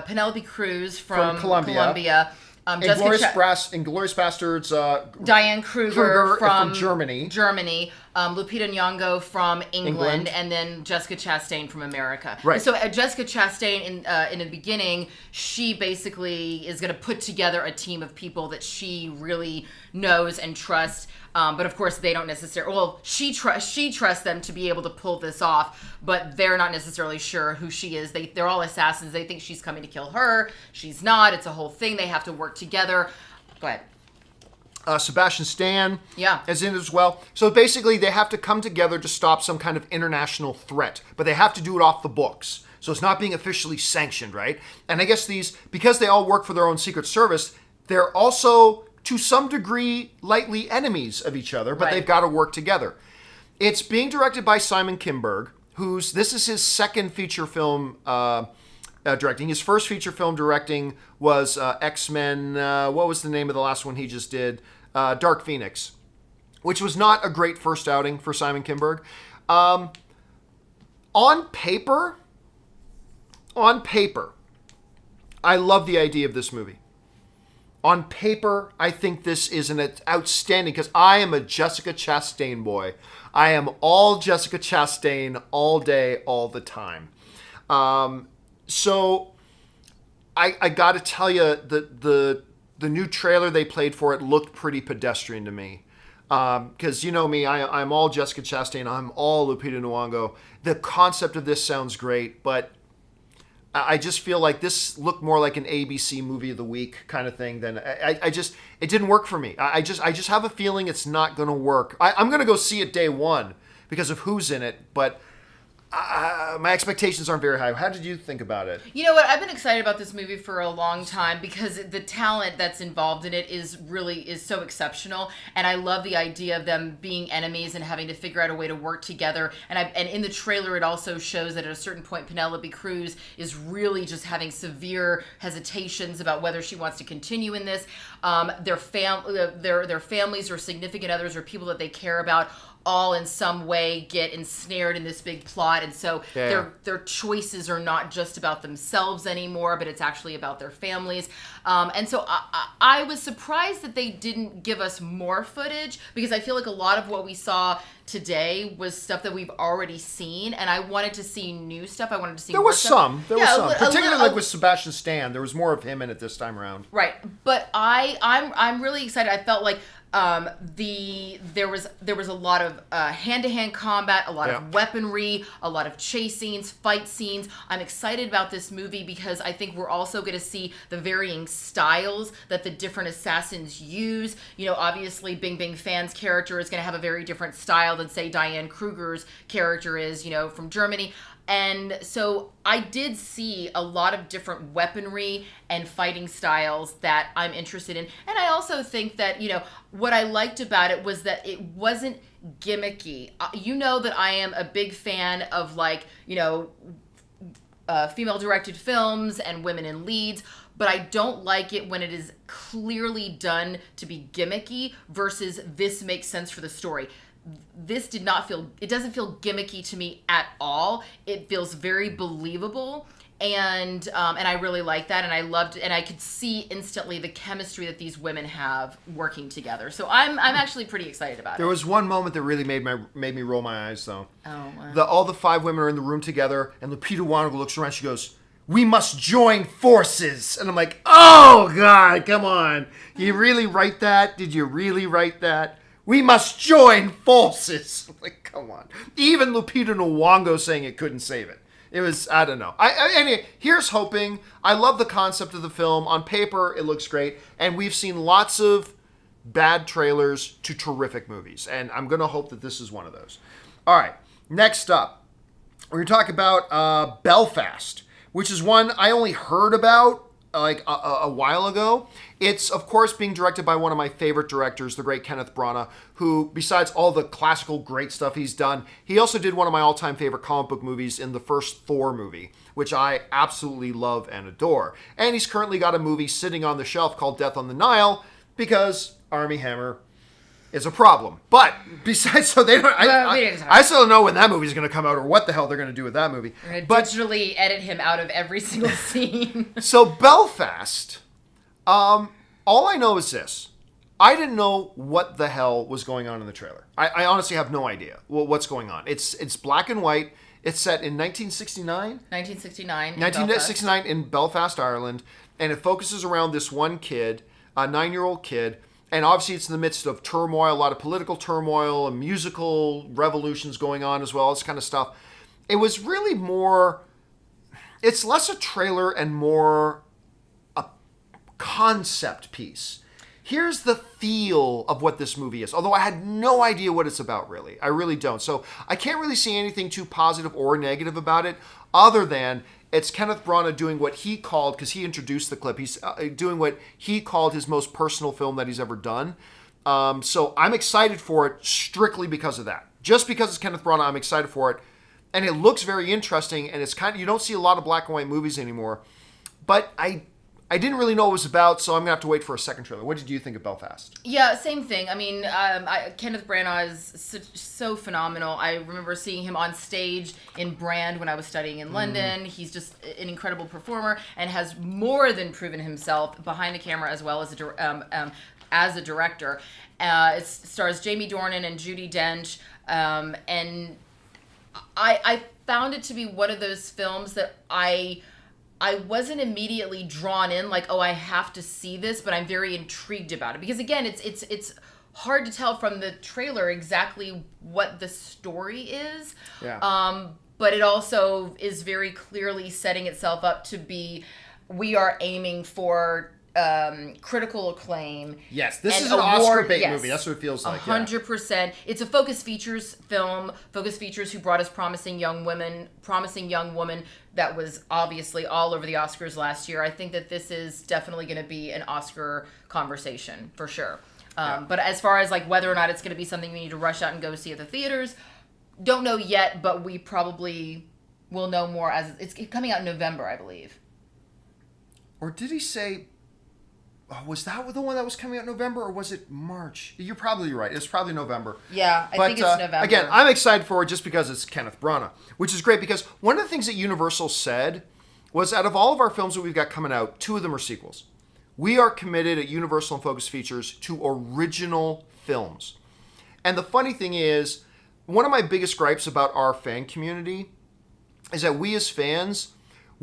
Penelope Cruz from Colombia. Inglourious Bastards. Diane Kruger from Germany. Lupita Nyong'o from England, and then Jessica Chastain from America. Right. So Jessica Chastain, in the beginning, she basically is going to put together a team of people that she really knows and trusts. But of course, they don't necessarily. Well, she trusts them to be able to pull this off, but they're not necessarily sure who she is. They're all assassins. They think she's coming to kill her. She's not. It's a whole thing. They have to work together. Go ahead. Sebastian Stan is in it as well. So basically, they have to come together to stop some kind of international threat, but they have to do it off the books. So it's not being officially sanctioned, right? And I guess because they all work for their own Secret Service, they're also, to some degree, lightly enemies of each other, but they've got to work together. It's being directed by Simon Kinberg, this is his second feature film directing. His first feature film directing was X-Men, what was the name of the last one he just did? Dark Phoenix, which was not a great first outing for Simon Kinberg. On paper, I love the idea of this movie. On paper, I think this is an outstanding, because I am a Jessica Chastain boy. I am all Jessica Chastain all day, all the time. So I got to tell you, the new trailer they played for it looked pretty pedestrian to me. Because you know me, I'm all Jessica Chastain. I'm all Lupita Nyong'o. The concept of this sounds great, but I just feel like this looked more like an ABC movie of the week kind of thing than it didn't work for me. I just have a feeling it's not going to work. I'm going to go see it day one because of who's in it, but my expectations aren't very high. How did you think about it? You know what? I've been excited about this movie for a long time because the talent that's involved in it is so exceptional, and I love the idea of them being enemies and having to figure out a way to work together. And in the trailer, it also shows that at a certain point, Penelope Cruz is really just having severe hesitations about whether she wants to continue in this. Their families or significant others or people that they care about all in some way get ensnared in this big plot, and so their choices are not just about themselves anymore, but it's actually about their families. And so I was surprised that they didn't give us more footage, because I feel like a lot of what we saw today was stuff that we've already seen, and I wanted to see new stuff. I wanted to see there more was stuff. some, particularly like with Sebastian Stan. There was more of him in it this time around. Right, but I'm really excited. I felt like there was a lot of hand-to-hand combat, a lot of weaponry, a lot of chase scenes, fight scenes. I'm excited about this movie because I think we're also going to see the varying styles that the different assassins use. You know, obviously Bing Bing Fan's character is going to have a very different style than, say, Diane Kruger's character is, you know, from Germany. And so I did see a lot of different weaponry and fighting styles that I'm interested in. And I also think that, you know, what I liked about it was that it wasn't gimmicky. You know that I am a big fan of, like, you know, female-directed films and women in leads, but I don't like it when it is clearly done to be gimmicky versus this makes sense for the story. This doesn't feel gimmicky to me at all. It feels very believable, and I really like that, and I loved it, and I could see instantly the chemistry that these women have working together. So I'm actually pretty excited about it. There was one moment that really made me roll my eyes, though. Oh, wow. All the five women are in the room together, and Lupita Nyong'o looks around. She goes, "We must join forces," and I'm like, "Oh God, come on! Did you really write that? Did you really write that? We must join forces." I'm like, come on. Even Lupita Nyong'o saying it couldn't save it. It was, I don't know. Anyway, here's hoping. I love the concept of the film. On paper, it looks great. And we've seen lots of bad trailers to terrific movies. And I'm going to hope that this is one of those. All right. Next up, we're going to talk about Belfast, which is one I only heard about like a while ago. It's, of course, being directed by one of my favorite directors, the great Kenneth Branagh, who, besides all the classical great stuff he's done, he also did one of my all-time favorite comic book movies in the first Thor movie, which I absolutely love and adore. And he's currently got a movie sitting on the shelf called Death on the Nile, because Armie Hammer is a problem. But besides, so they don't. I still don't know when that movie's going to come out or what the hell they're going to do with that movie. We're going to digitally edit him out of every single scene. So Belfast, all I know is this. I didn't know what the hell was going on in the trailer. I honestly have no idea what's going on. It's black and white. It's set in 1969? 1969 in Belfast, Ireland. And it focuses around this one kid, a 9-year-old kid. And obviously it's in the midst of turmoil, a lot of political turmoil, and musical revolutions going on as well, this kind of stuff. It was really more, it's less a trailer and more a concept piece. Here's the feel of what this movie is, although I had no idea what it's about, really. I really don't. So I can't really see anything too positive or negative about it, other than it's Kenneth Branagh doing what he called, because he introduced the clip, he's doing what he called his most personal film that he's ever done. So I'm excited for it strictly because of that. Just because it's Kenneth Branagh, I'm excited for it. And it looks very interesting, and it's kind of, you don't see a lot of black and white movies anymore. But I didn't really know what it was about, so I'm going to have to wait for a second trailer. What did you think of Belfast? Yeah, same thing. I mean, Kenneth Branagh is so phenomenal. I remember seeing him on stage in Brand when I was studying in London. He's just an incredible performer and has more than proven himself behind the camera as well as a director. It stars Jamie Dornan and Judi Dench, and I found it to be one of those films that I wasn't immediately drawn in, like, oh, I have to see this, but I'm very intrigued about it. Because, again, it's hard to tell from the trailer exactly what the story is. Yeah. But it also is very clearly setting itself up to be, we are aiming for critical acclaim. Yes, this is an Oscar bait movie. That's what it feels like. 100%. Yeah. It's a Focus Features film. Focus Features, who brought us Promising Young Woman that was obviously all over the Oscars last year. I think that this is definitely going to be an Oscar conversation for sure. But as far as like whether or not it's going to be something we need to rush out and go see at the theaters, don't know yet, but we probably will know more as it's coming out in November, I believe. Or did he say... Oh, was that the one that was coming out in November, or was it March? You're probably right. It's probably November. Yeah, I think it's November. Again, I'm excited for it just because it's Kenneth Branagh, which is great because one of the things that Universal said was out of all of our films that we've got coming out, 2 of them are sequels. We are committed at Universal and Focus Features to original films. And the funny thing is, one of my biggest gripes about our fan community is that we as fans...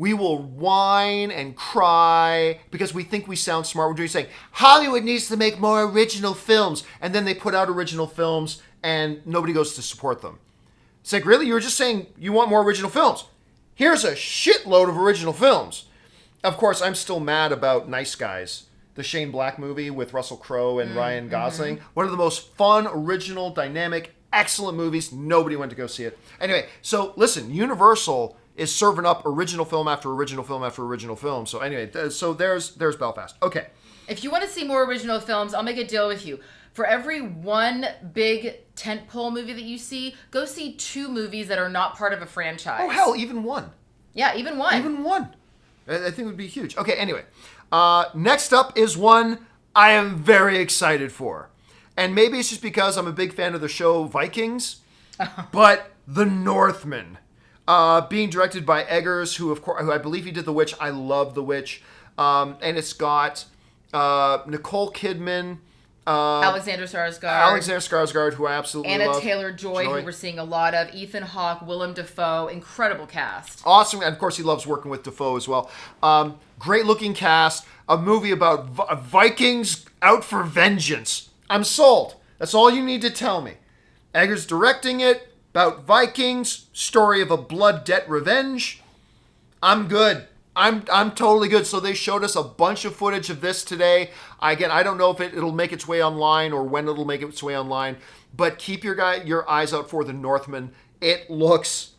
we will whine and cry because we think we sound smart. We're doing saying, Hollywood needs to make more original films. And then they put out original films and nobody goes to support them. It's like, really? You were just saying you want more original films. Here's a shitload of original films. Of course, I'm still mad about Nice Guys, the Shane Black movie with Russell Crowe and Ryan Gosling. One of the most fun, original, dynamic, excellent movies. Nobody went to go see it. Anyway, so listen, Universal is serving up original film after original film after original film. So anyway, so there's Belfast. Okay. If you want to see more original films, I'll make a deal with you. For every one big tentpole movie that you see, go see 2 movies that are not part of a franchise. Oh, hell, even 1. Yeah, even 1. Even 1. I think it would be huge. Okay, anyway. Next up is one I am very excited for. And maybe it's just because I'm a big fan of the show Vikings, but The Northman. Being directed by Eggers, who I believe he did The Witch. I love The Witch. And it's got Nicole Kidman, Alexander Skarsgård, who I absolutely love. Anna Taylor-Joy, who we're seeing a lot of. Ethan Hawke, Willem Dafoe, incredible cast. Awesome, and of course he loves working with Dafoe as well. Great looking cast. A movie about Vikings out for vengeance. I'm sold. That's all you need to tell me. Eggers directing it. About Vikings, story of a blood debt revenge. I'm good. I'm totally good. So they showed us a bunch of footage of this today. I don't know if it'll make its way online or when it'll make its way online, but keep your eyes out for The Northman. It looks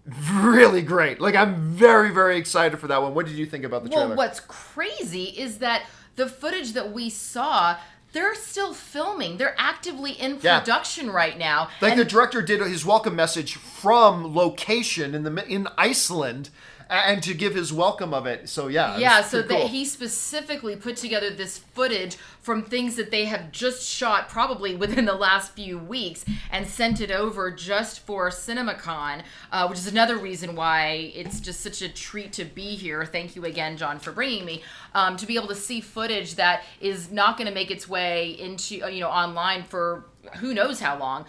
really great. Like, I'm very, very excited for that one. What did you think about the trailer? Well, what's crazy is that the footage that we saw, they're still filming. They're actively in production right now. Like, the director did his welcome message from location in Iceland, and to give his welcome of it. So so cool. He specifically put together this footage from things that they have just shot probably within the last few weeks and sent it over just for CinemaCon, which is another reason why it's just such a treat to be here. Thank you again, John, for bringing me, to be able to see footage that is not going to make its way into online for who knows how long.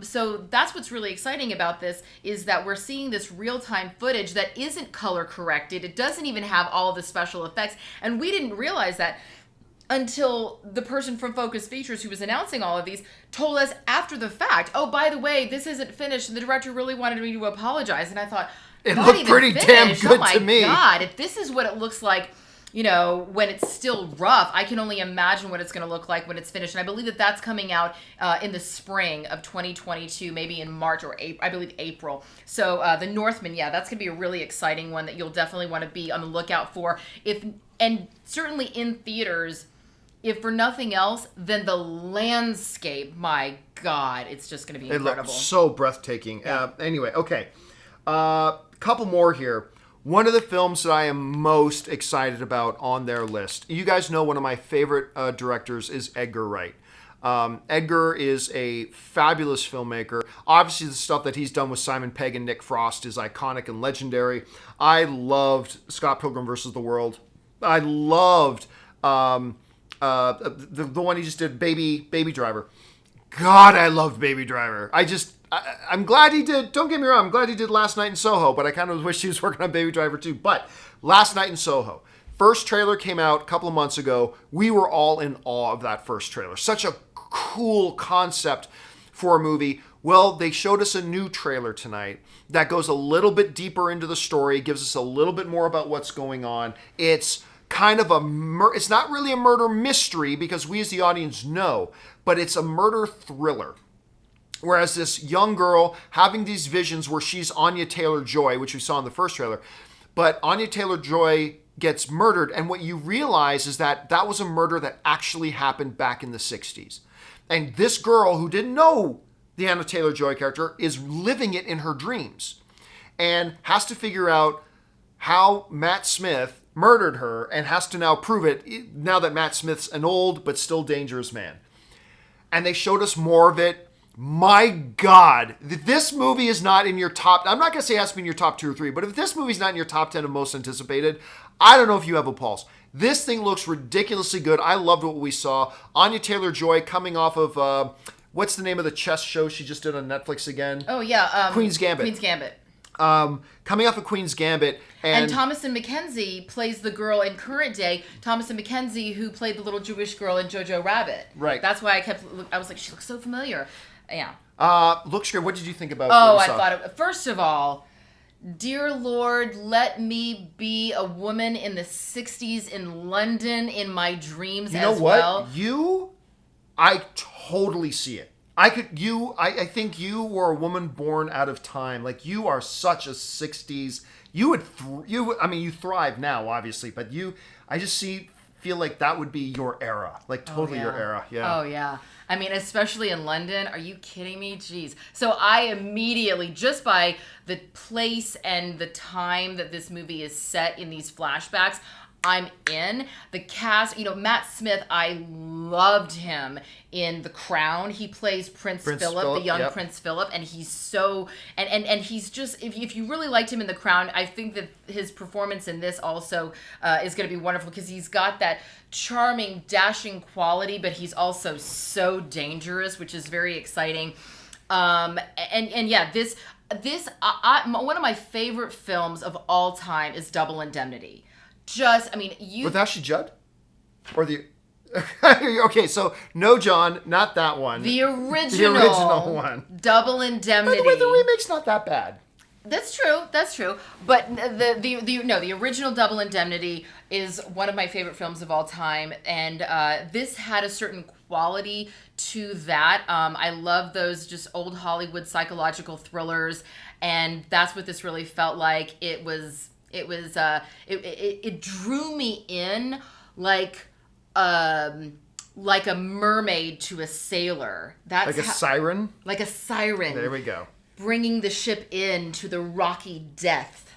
So that's what's really exciting about this, is that we're seeing this real-time footage that isn't color corrected. It doesn't even have all of the special effects. And we didn't realize that until the person from Focus Features who was announcing all of these told us after the fact, oh, by the way, this isn't finished, and the director really wanted me to apologize. And I thought, it looked pretty damn good to me. Oh my God, if this is what it looks like, when it's still rough, I can only imagine what it's going to look like when it's finished. And I believe that that's coming out in the spring of 2022, maybe in March or April, I believe April. So The Northman, that's going to be a really exciting one that you'll definitely want to be on the lookout for. And certainly in theaters, if for nothing else, then the landscape, my God, it's just going to be incredible. It looks so breathtaking. Yeah. Anyway, okay. Couple more here. One of the films that I am most excited about on their list, you guys know one of my favorite directors is Edgar Wright. Edgar is a fabulous filmmaker. Obviously, the stuff that he's done with Simon Pegg and Nick Frost is iconic and legendary. I loved Scott Pilgrim vs. the World. I loved the one he just did, Baby Driver. God, I loved Baby Driver. I'm glad he did. Don't get me wrong. I'm glad he did Last Night in Soho, but I kind of wish he was working on Baby Driver too. But Last Night in Soho. First trailer came out a couple of months ago. We were all in awe of that first trailer. Such a cool concept for a movie. Well, they showed us a new trailer tonight that goes a little bit deeper into the story, gives us a little bit more about what's going on. It's kind of it's not really a murder mystery because we as the audience know, but it's a murder thriller. Whereas this young girl having these visions where she's Anya Taylor-Joy, which we saw in the first trailer, but Anya Taylor-Joy gets murdered, and what you realize is that that was a murder that actually happened back in the 60s. And this girl who didn't know the Anya Taylor-Joy character is living it in her dreams and has to figure out how Matt Smith murdered her and has to now prove it now that Matt Smith's an old but still dangerous man. And they showed us more of it. My God, this movie is not in your top, I'm not going to say it has to be in your top 2 or 3, but if this movie's not in your top 10 of most anticipated, I don't know if you have a pulse. This thing looks ridiculously good. I loved what we saw. Anya Taylor-Joy coming off of, what's the name of the chess show she just did on Netflix again? Oh, yeah. Queen's Gambit. Queen's Gambit. Coming off of Queen's Gambit. And Thomasin McKenzie plays the girl in current day. Thomasin McKenzie, who played the little Jewish girl in Jojo Rabbit. Right. That's why I was like, she looks so familiar. Yeah. Looks good. What did you think about First of all, dear Lord, let me be a woman in the 60s in London in my dreams as well. You know what? I totally see it. I think you were a woman born out of time. Like, you are such a 60s. You thrive now, obviously, but I just feel like that would be your era. Like, totally your era. Yeah. Oh, yeah. I mean, especially in London. Are you kidding me? Jeez. So I immediately, just by the place and the time that this movie is set in these flashbacks, I'm in. The cast, Matt Smith, I loved him in The Crown. He plays Prince Philip, the young Prince Philip, and he's so, and he's just, if you really liked him in The Crown, I think that his performance in this also is going to be wonderful because he's got that charming, dashing quality, but he's also so dangerous, which is very exciting. One of my favorite films of all time is Double Indemnity. With Ashley Judd? Or the... Okay, so no John, not that one. The original one. Double Indemnity. By the way, the remake's not that bad. That's true. But the original Double Indemnity is one of my favorite films of all time, and this had a certain quality to that. I love those just old Hollywood psychological thrillers, and that's what this really felt like. It drew me in like a mermaid to a sailor. That's like a siren? Like a siren. There we go. Bringing the ship in to the rocky depth.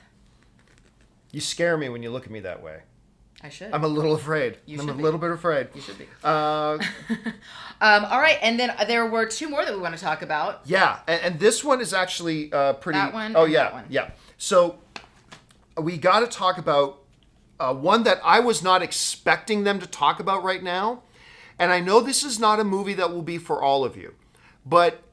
You scare me when you look at me that way. I should. I'm a little afraid. I'm a little bit afraid. You should be. All right, and then there were 2 more that we want to talk about. Yeah, and this one is actually pretty... That one? Oh, and yeah, that one. yeah. So we got to talk about one that I was not expecting them to talk about right now. And I know this is not a movie that will be for all of you, but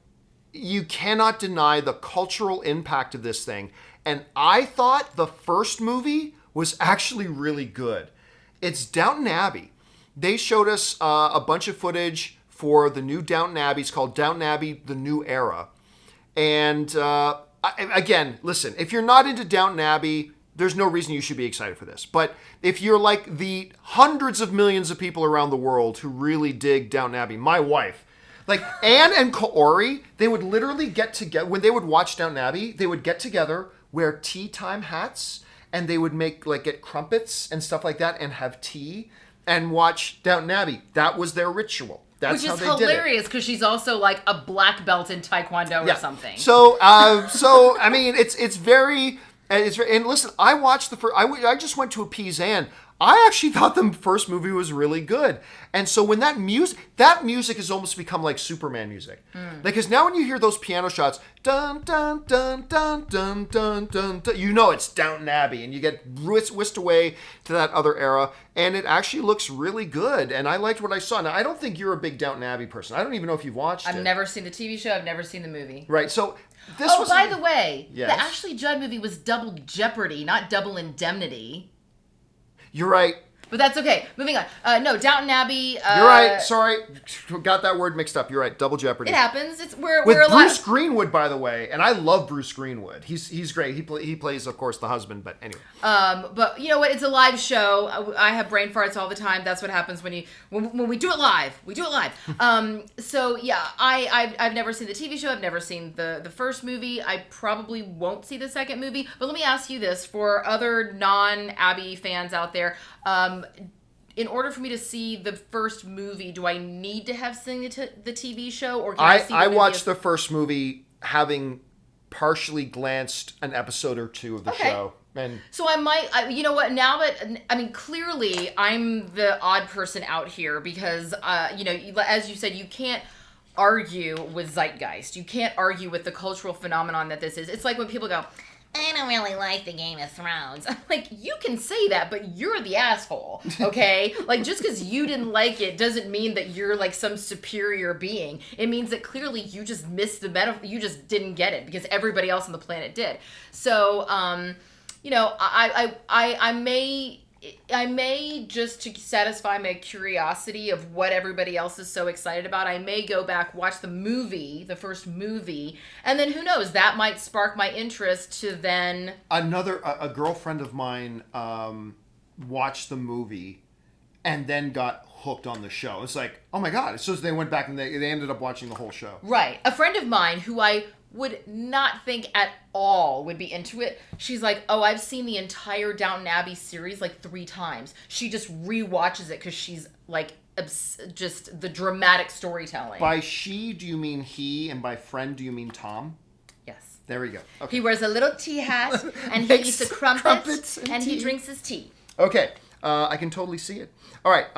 you cannot deny the cultural impact of this thing. And I thought the first movie was actually really good. It's Downton Abbey. They showed us a bunch of footage for the new Downton Abbey. It's called Downton Abbey: The New Era. And again, listen, if you're not into Downton Abbey, there's no reason you should be excited for this. But if you're like the hundreds of millions of people around the world who really dig Downton Abbey, my wife, like Anne and Kaori, they would literally get together. When they would watch Downton Abbey, they would get together, wear tea time hats, and they would get crumpets and stuff like that and have tea and watch Downton Abbey. That was their ritual. That's Which how is they did it. hilarious because she's also like a black belt in Taekwondo or something. So I mean, it's very... And listen, I watched the first. I just went to appease Anne. I actually thought the first movie was really good, and so when that music has almost become like Superman music, because now when you hear those piano shots, dun dun dun dun dun dun dun, dun you know it's Downton Abbey, and you get whisked away to that other era, and it actually looks really good, and I liked what I saw. Now I don't think you're a big Downton Abbey person. I don't even know if you've watched it. I've never seen the TV show. I've never seen the movie. Right, so. By the way, yes. the Ashley Judd movie was Double Jeopardy, not Double Indemnity. You're right. But that's okay. Moving on. No, Downton Abbey. You're right. Sorry, got that word mixed up. You're right. Double Jeopardy. It happens. We're with alive. Bruce Greenwood, by the way, and I love Bruce Greenwood. He's great. He plays, of course, the husband. But anyway. But you know what? It's a live show. I have brain farts all the time. That's what happens when we do it live. We do it live. So yeah, I've never seen the TV show. I've never seen the first movie. I probably won't see the second movie. But let me ask you this: for other non-Abbey fans out there. In order for me to see the first movie, do I need to have seen the TV show, or can I see? I watched the first movie having partially glanced an episode or two of the show, and so I might. You know what? Now that clearly I'm the odd person out here because as you said, you can't argue with zeitgeist. You can't argue with the cultural phenomenon that this is. It's like when people go, I don't really like the Game of Thrones. I'm like, you can say that, but you're the asshole, okay? Like, just because you didn't like it doesn't mean that you're, like, some superior being. It means that clearly you just missed the metaphor. You just didn't get it because everybody else on the planet did. So, I may, just to satisfy my curiosity of what everybody else is so excited about, I may go back, watch the first movie, and then who knows, that might spark my interest to then... A girlfriend of mine watched the movie and then got hooked on the show. It's like, oh my God. So they went back and they ended up watching the whole show. Right. A friend of mine who I would not think at all would be into it. She's like, oh, I've seen the entire Downton Abbey series like 3 times. She just rewatches it because she's like just the dramatic storytelling. By she, do you mean he? And by friend, do you mean Tom? Yes. There we go. Okay. He wears a little tea hat and he eats a crumpet and he drinks his tea. Okay. I can totally see it. All right.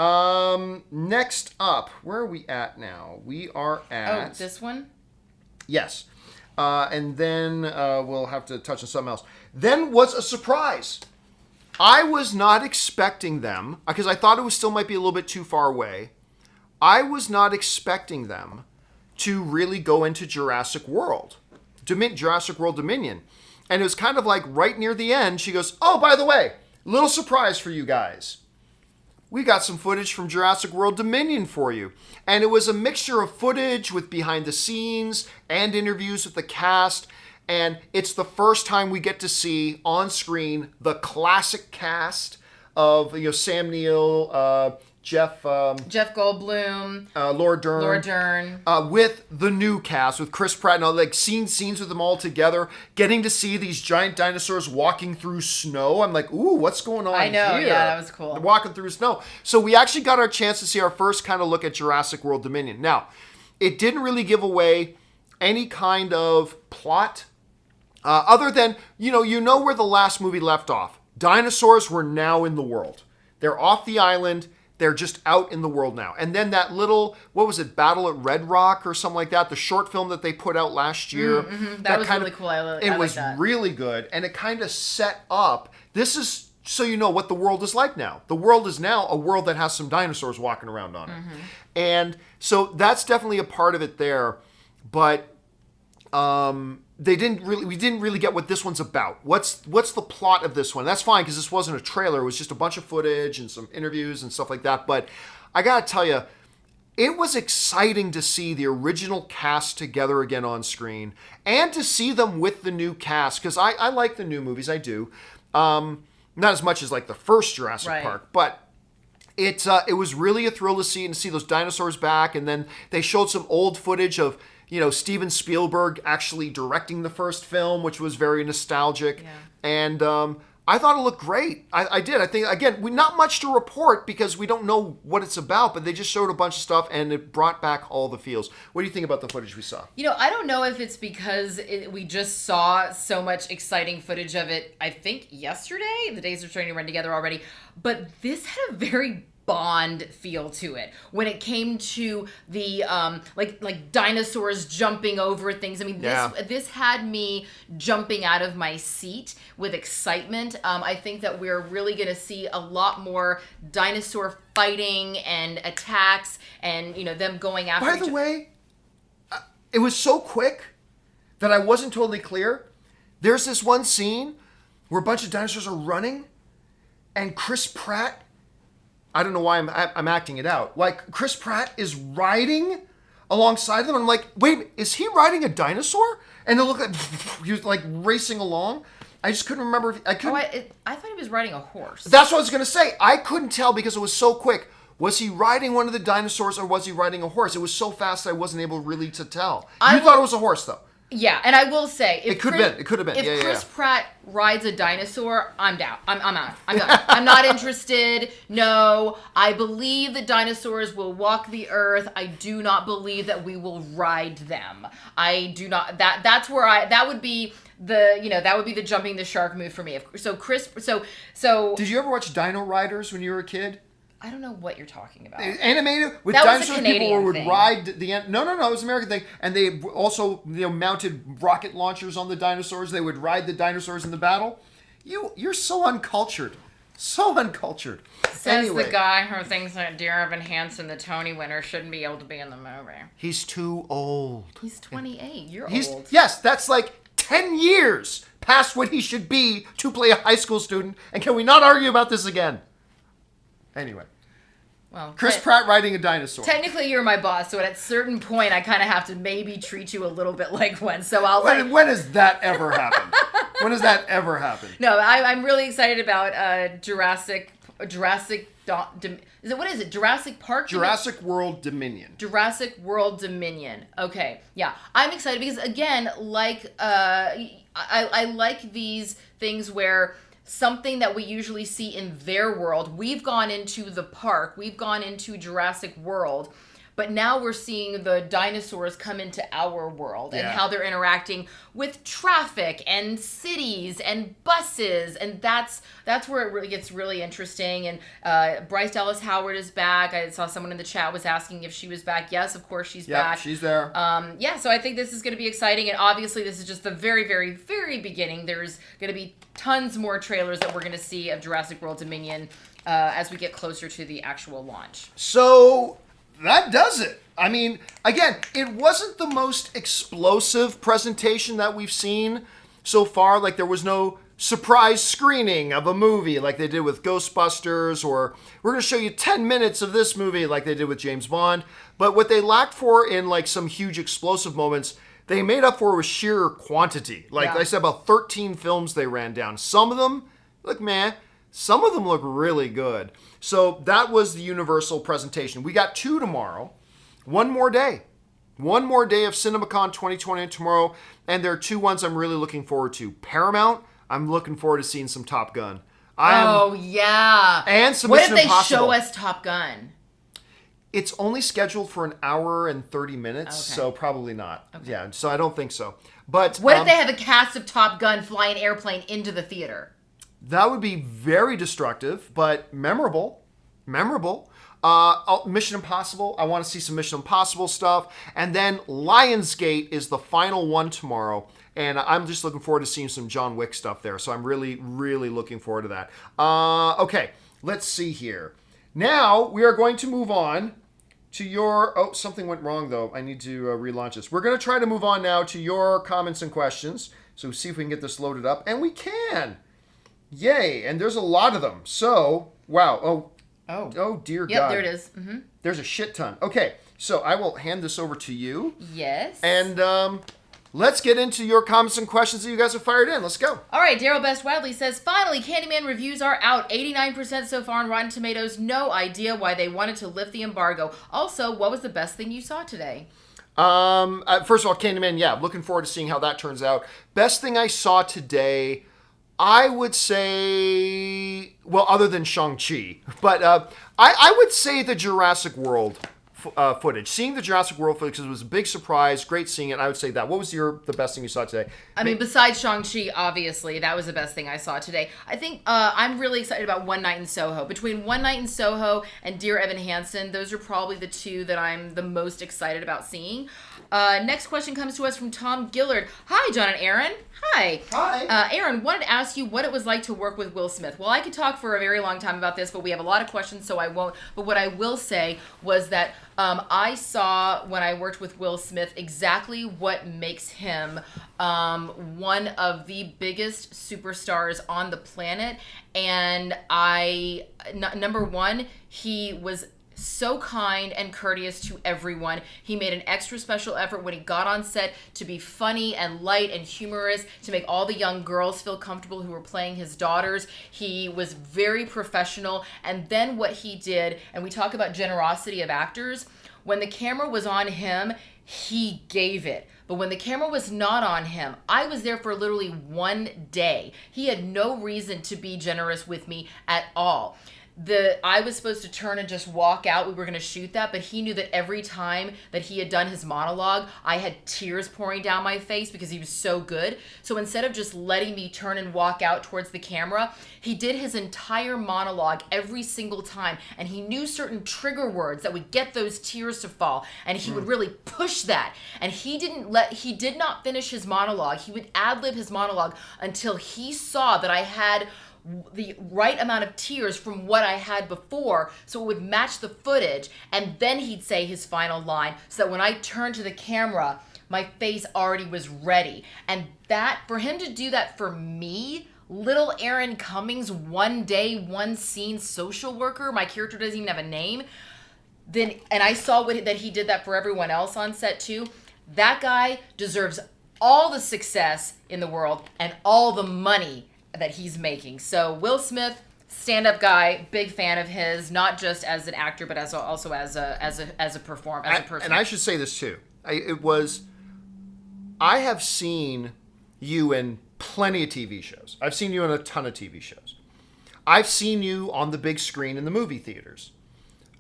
Next up, where are we at now? We are at... Oh, this one? Yes. And then we'll have to touch on something else. Then was a surprise. I was not expecting them, because I thought it still might be a little bit too far away. I was not expecting them to really go into Jurassic World. Jurassic World Dominion. And it was kind of like right near the end, she goes, oh, by the way, little surprise for you guys. We got some footage from Jurassic World Dominion for you. And it was a mixture of footage with behind the scenes and interviews with the cast. And it's the first time we get to see on screen the classic cast of Sam Neill, Jeff Goldblum, Laura Dern, with the new cast with Chris Pratt and all, like seeing scenes with them all together, getting to see these giant dinosaurs walking through snow. I'm like, ooh, what's going on here? I know, yeah, that was cool. They're walking through snow. So we actually got our chance to see our first kind of look at Jurassic World Dominion. Now, it didn't really give away any kind of plot, other than you know where the last movie left off. Dinosaurs were now in the world. They're off the island. They're just out in the world now. And then that little, what was it, Battle at Red Rock or something like that, the short film that they put out last year. Mm-hmm. That was really cool. It was really good. And it kind of set up, this is so you know what the world is like now. The world is now a world that has some dinosaurs walking around on it. Mm-hmm. And so that's definitely a part of it there. But we didn't really get what this one's about. What's the plot of this one? That's fine because this wasn't a trailer. It was just a bunch of footage and some interviews and stuff like that. But I gotta tell you, it was exciting to see the original cast together again on screen and to see them with the new cast, because I like the new movies. I do, not as much as like the first Jurassic Park, but it was really a thrill to see those dinosaurs back. And then they showed some old footage of Steven Spielberg actually directing the first film, which was very nostalgic. Yeah. And I thought it looked great. I did. I think, again, not much to report because we don't know what it's about, but they just showed a bunch of stuff and it brought back all the feels. What do you think about the footage we saw? I don't know if it's because we just saw so much exciting footage of it, I think, yesterday. The days are starting to run together already. But this had a very Bond feel to it when it came to the like dinosaurs jumping over things. I mean, this had me jumping out of my seat with excitement. I think that we're really going to see a lot more dinosaur fighting and attacks, and them going after. By the way, it was so quick that I wasn't totally clear. There's this one scene where a bunch of dinosaurs are running, and Chris Pratt. I don't know why I'm acting it out. Like, Chris Pratt is riding alongside them. And I'm like, wait, is he riding a dinosaur? And it looked like he was like racing along. I just couldn't remember. I thought he was riding a horse. That's what I was going to say. I couldn't tell because it was so quick. Was he riding one of the dinosaurs or was he riding a horse? It was so fast I wasn't able really to tell. You thought it was a horse, though. Yeah, and I will say, it could have been. If Chris Pratt rides a dinosaur, I'm down. I'm out. I'm done. I'm not interested. No, I believe that dinosaurs will walk the earth. I do not believe that we will ride them. I do not. That's where that would be the jumping the shark move for me. So did you ever watch Dino Riders when you were a kid? I don't know what you're talking about. Animated with that dinosaurs, was a people would thing. ride the end. No, it was an American thing, and they also mounted rocket launchers on the dinosaurs. They would ride the dinosaurs in the battle. You're so uncultured, so uncultured. Says the guy who thinks that Dear Evan Hansen, the Tony winner, shouldn't be able to be in the movie. He's too old. He's 28. You're old. Yes, that's like 10 years past what he should be to play a high school student. And can we not argue about this again? Anyway. Well, Chris Pratt riding a dinosaur. Technically, you're my boss, so at a certain point, I kind of have to maybe treat you a little bit like one. So When has that ever happened? When has that ever happened? No, I'm really excited about Jurassic. What is it? Jurassic Park? Jurassic World Dominion. Jurassic World Dominion. Okay, yeah, I'm excited because again, I like these things where something that we usually see in their world. We've gone into the park. We've gone into Jurassic World. But now we're seeing the dinosaurs come into our world and how they're interacting with traffic and cities and buses. And that's where it really gets really interesting. And Bryce Dallas Howard is back. I saw someone in the chat was asking if she was back. Yes, of course she's back. Yeah, she's there. So I think this is going to be exciting. And obviously this is just the very, very, very beginning. There's going to be tons more trailers that we're going to see of Jurassic World Dominion as we get closer to the actual launch. So that does it. I mean, again, it wasn't the most explosive presentation that we've seen so far. Like, there was no surprise screening of a movie like they did with Ghostbusters, or we're going to show you 10 minutes of this movie like they did with James Bond. But what they lacked for in, like, some huge explosive moments, they made up for with sheer quantity. Like I said, about 13 films they ran down. Some of them look meh. Some of them look really good. So that was the Universal presentation. We got 2 tomorrow. One more day. One more day of CinemaCon 2020 tomorrow. And there are 2 ones I'm really looking forward to. Paramount, I'm looking forward to seeing some Top Gun. Yeah. And some What Mission if they Impossible. show us Top Gun? It's only scheduled for an hour and 30 minutes, so probably not. Okay. Yeah, so I don't think so. But what if they have a cast of Top Gun fly an airplane into the theater? That would be very destructive, but memorable. Mission Impossible. I want to see some Mission Impossible stuff. And then Lionsgate is the final one tomorrow. And I'm just looking forward to seeing some John Wick stuff there. So I'm really, really looking forward to that. Okay, let's see here. Now we are going to move on to your... Oh, something went wrong, though. I need to relaunch this. We're going to try to move on now to your comments and questions. So see if we can get this loaded up. And we can. Yay. And there's a lot of them. So, wow. Oh, dear God. Yep, there it is. Mm-hmm. There's a shit ton. Okay, so I will hand this over to you. Yes. And let's get into your comments and questions that you guys have fired in. Let's go. All right, Daryl Best Wadley says, finally, Candyman reviews are out. 89% so far on Rotten Tomatoes. No idea why they wanted to lift the embargo. Also, what was the best thing you saw today? First of all, Candyman, looking forward to seeing how that turns out. Best thing I saw today... I would say, well, other than Shang-Chi, but I would say the Jurassic World footage. Seeing the Jurassic World footage, because it was a big surprise, great seeing it. I would say that. What was the best thing you saw today? I mean, besides Shang-Chi, obviously, that was the best thing I saw today. I think I'm really excited about One Night in Soho. Between One Night in Soho and Dear Evan Hansen, those are probably the two that I'm the most excited about seeing. Next question comes to us from Tom Gillard. Hi, John and Erin. Hi. Hi. Erin, wanted to ask you what it was like to work with Will Smith. Well, I could talk for a very long time about this, but we have a lot of questions, so I won't. But what I will say was that I saw, when I worked with Will Smith, exactly what makes him one of the biggest superstars on the planet. And number one, he was so kind and courteous to everyone. He made an extra special effort when he got on set to be funny and light and humorous, to make all the young girls feel comfortable who were playing his daughters. He was very professional. And then what he did, and we talk about generosity of actors, when the camera was on him, he gave it. But when the camera was not on him, I was there for literally one day. He had no reason to be generous with me at all. I was supposed to turn and just walk out. We were going to shoot that, but he knew that every time that he had done his monologue, I had tears pouring down my face because he was so good. So instead of just letting me turn and walk out towards the camera, he did his entire monologue every single time, and he knew certain trigger words that would get those tears to fall, and he would really push that. And he did not finish his monologue. He would ad-lib his monologue until he saw that I had the right amount of tears from what I had before, so it would match the footage, and then he'd say his final line, so that when I turned to the camera, my face already was ready. And that, for him to do that for me, little Erin Cummings, one day, one scene social worker, my character doesn't even have a name, and I saw that he did that for everyone else on set too. That guy deserves all the success in the world and all the money that he's making. So Will Smith, stand-up guy, big fan of his, not just as an actor, but also as a performer, as a person. And I should say this too. I have seen you in plenty of TV shows. I've seen you in a ton of TV shows. I've seen you on the big screen in the movie theaters.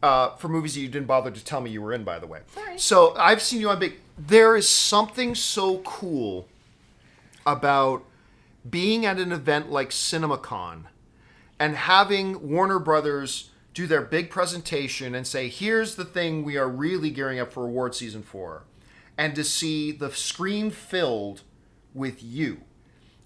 For movies that you didn't bother to tell me you were in, by the way. Sorry. So I've seen you on big. There is something so cool about being at an event like CinemaCon and having Warner Brothers do their big presentation and say, here's the thing we are really gearing up for award season for, and to see the screen filled with you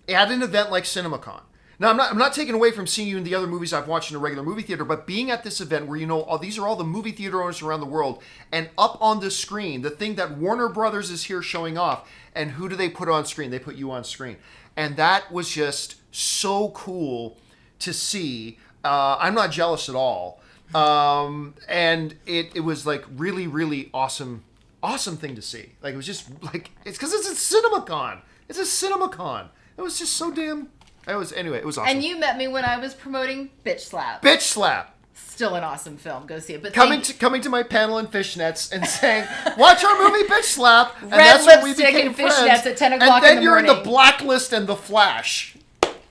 at an event like CinemaCon. Now, I'm not taking away from seeing you in the other movies I've watched in a regular movie theater, but being at this event where these are all the movie theater owners around the world, and up on the screen, the thing that Warner Brothers is here showing off, and who do they put on screen? They put you on screen. And that was just so cool to see. I'm not jealous at all. And it was like really, really awesome thing to see. Like, it was just like, it's because it's a CinemaCon. It's a CinemaCon. It was just so damn... It was awesome. And you met me when I was promoting Bitch Slap. Bitch Slap. Still an awesome film. Go see it. But coming to my panel in fishnets and saying, "Watch our movie Bitch Slap," and red that's when we lipstick became and friends. fishnets at 10 o'clock in the morning. And then you're in the Blacklist and the Flash.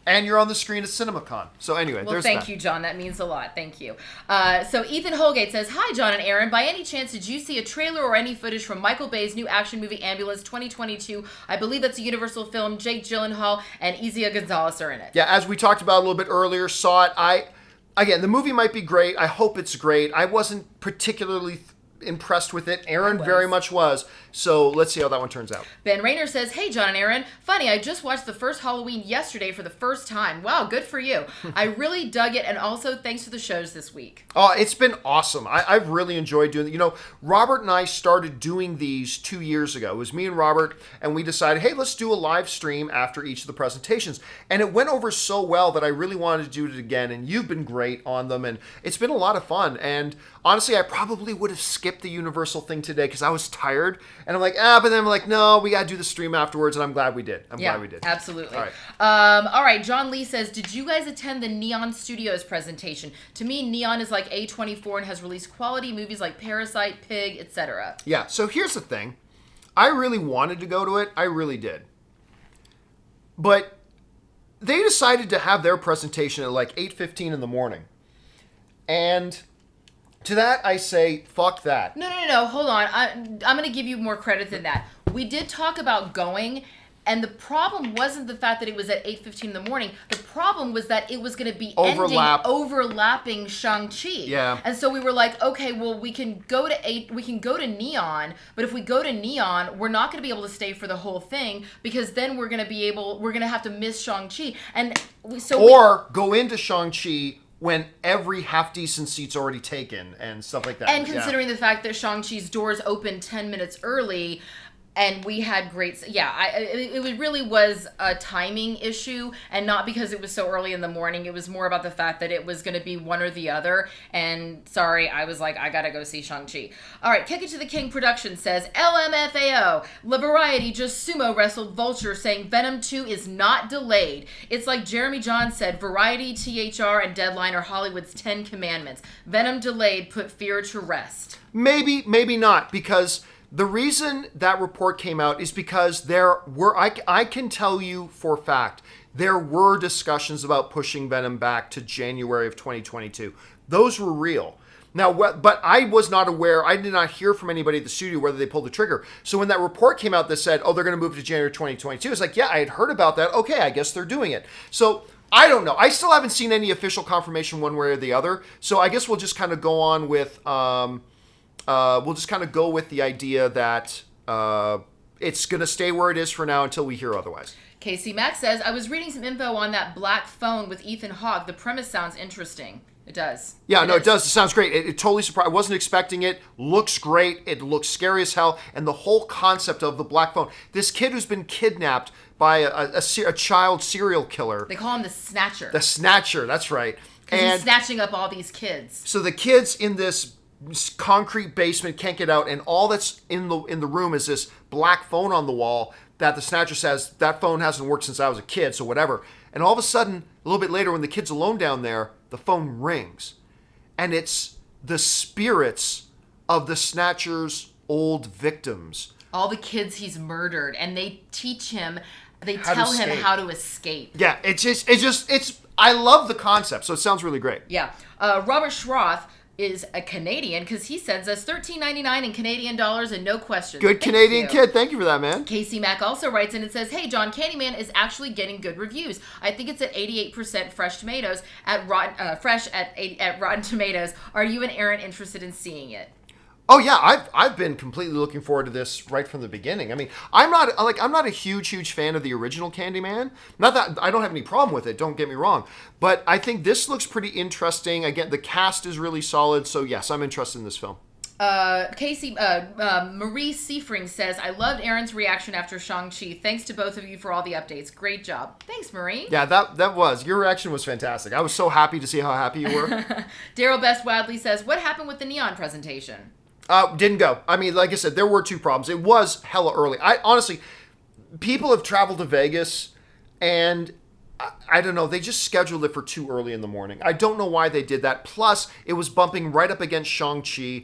And you're on the screen at CinemaCon. So anyway, well, there's thank that. you, John. That means a lot. Thank you. So Ethan Holgate says, "Hi, John and Erin. By any chance, did you see a trailer or any footage from Michael Bay's new action movie Ambulance 2022? I believe that's a Universal film. Jake Gyllenhaal and Izia Gonzalez are in it." Yeah, as we talked about a little bit earlier, saw it. Again, the movie might be great. I hope it's great. I wasn't particularly impressed with it. Erin very much was. So let's see how that one turns out. Ben Rayner says, "Hey, John and Erin. Funny, I just watched the first Halloween yesterday for the first time. Wow, good for you. I really dug it, and also thanks for the shows this week." Oh, it's been awesome. I've really enjoyed doing it. You know, Robert and I started doing these 2 years ago. It was me and Robert, and we decided, hey, let's do a live stream after each of the presentations. And it went over so well that I really wanted to do it again, and you've been great on them, and it's been a lot of fun. And honestly, I probably would have skipped the Universal thing today because I was tired. And I'm like, but then I'm like, no, we got to do the stream afterwards, and I'm glad we did. I'm glad we did. Absolutely. All right. All right, John Lee says, "Did you guys attend the Neon Studios presentation? To me, Neon is like A24 and has released quality movies like Parasite, Pig, etc." Yeah, so here's the thing. I really wanted to go to it. I really did. But they decided to have their presentation at like 8:15 in the morning. And to that, I say, fuck that. No. Hold on. I'm going to give you more credit than that. We did talk about going, and the problem wasn't the fact that it was at 8:15 in the morning. The problem was that it was going to be overlapping Shang-Chi. Yeah. And so we were like, okay, well, we can go to Neon, but if we go to Neon, we're not going to be able to stay for the whole thing, because then we're going to have to miss Shang-Chi. And go into Shang-Chi when every half-decent seat's already taken and stuff like that. And considering the fact that Shang-Chi's doors opened 10 minutes early, and we had great... it really was a timing issue, and not because it was so early in the morning. It was more about the fact that it was going to be one or the other. And sorry, I was like, I gotta go see Shang-Chi. All right, Kick It to the King Productions says, LMFAO, La Variety just sumo wrestled Vulture saying Venom 2 is not delayed. It's like Jeremy John said, Variety, THR, and Deadline are Hollywood's 10 commandments. Venom delayed put fear to rest. Maybe not, because... the reason that report came out is because I can tell you for a fact, there were discussions about pushing Venom back to January of 2022. Those were real. Now, but I was not aware, I did not hear from anybody at the studio whether they pulled the trigger. So when that report came out that said, they're going to move to January 2022, it's like, yeah, I had heard about that. Okay, I guess they're doing it. So I don't know. I still haven't seen any official confirmation one way or the other. So I guess we'll just kind of go on with... we'll just kind of go with the idea that it's going to stay where it is for now until we hear otherwise. Casey Mack says, I was reading some info on that black phone with Ethan Hawke. The premise sounds interesting. It does. Yeah, it does. It sounds great. It totally surprised. I wasn't expecting it. Looks great. It looks scary as hell. And the whole concept of the black phone. This kid who's been kidnapped by a child serial killer. They call him the Snatcher. The Snatcher, that's right. And he's snatching up all these kids. So the kids in this concrete basement can't get out, and all that's in the room is this black phone on the wall that the Snatcher says, that phone hasn't worked since I was a kid, so whatever. And all of a sudden, a little bit later, when the kid's alone down there, the phone rings. And it's the spirits of the Snatcher's old victims. All the kids he's murdered, and they tell him how to escape. Yeah, I love the concept, so it sounds really great. Yeah. Robert Schroth is a Canadian, because he sends us $13.99 in Canadian dollars and no questions. Good Canadian kid. Thank you for that, man. Casey Mack also writes in and says, hey, John, Candyman is actually getting good reviews. I think it's at 88% fresh tomatoes at Rotten Tomatoes. Are you and Erin interested in seeing it? Oh yeah, I've been completely looking forward to this right from the beginning. I mean, I'm not a huge fan of the original Candyman. Not that I don't have any problem with it, don't get me wrong, but I think this looks pretty interesting. Again, the cast is really solid, so yes, I'm interested in this film. Marie Seifring says, I loved Erin's reaction after Shang-Chi. Thanks to both of you for all the updates. Great job. Thanks, Marie. Yeah, your reaction was fantastic. I was so happy to see how happy you were. Daryl Best Wadley says, what happened with the Neon presentation? Didn't go. I mean, like I said, there were two problems. It was hella early. Honestly, people have traveled to Vegas, and I don't know, they just scheduled it for too early in the morning. I don't know why they did that. Plus, it was bumping right up against Shang-Chi.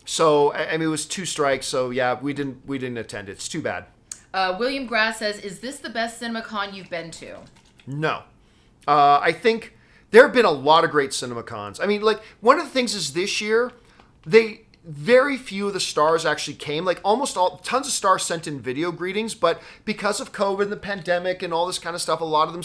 So, I mean, it was two strikes. So, yeah, we didn't attend it. It's too bad. William Grass says, is this the best CinemaCon you've been to? No. I think there have been a lot of great CinemaCons. I mean, like, one of the things is this year, very few of the stars actually came. Like tons of stars sent in video greetings, but because of COVID and the pandemic and all this kind of stuff, a lot of them,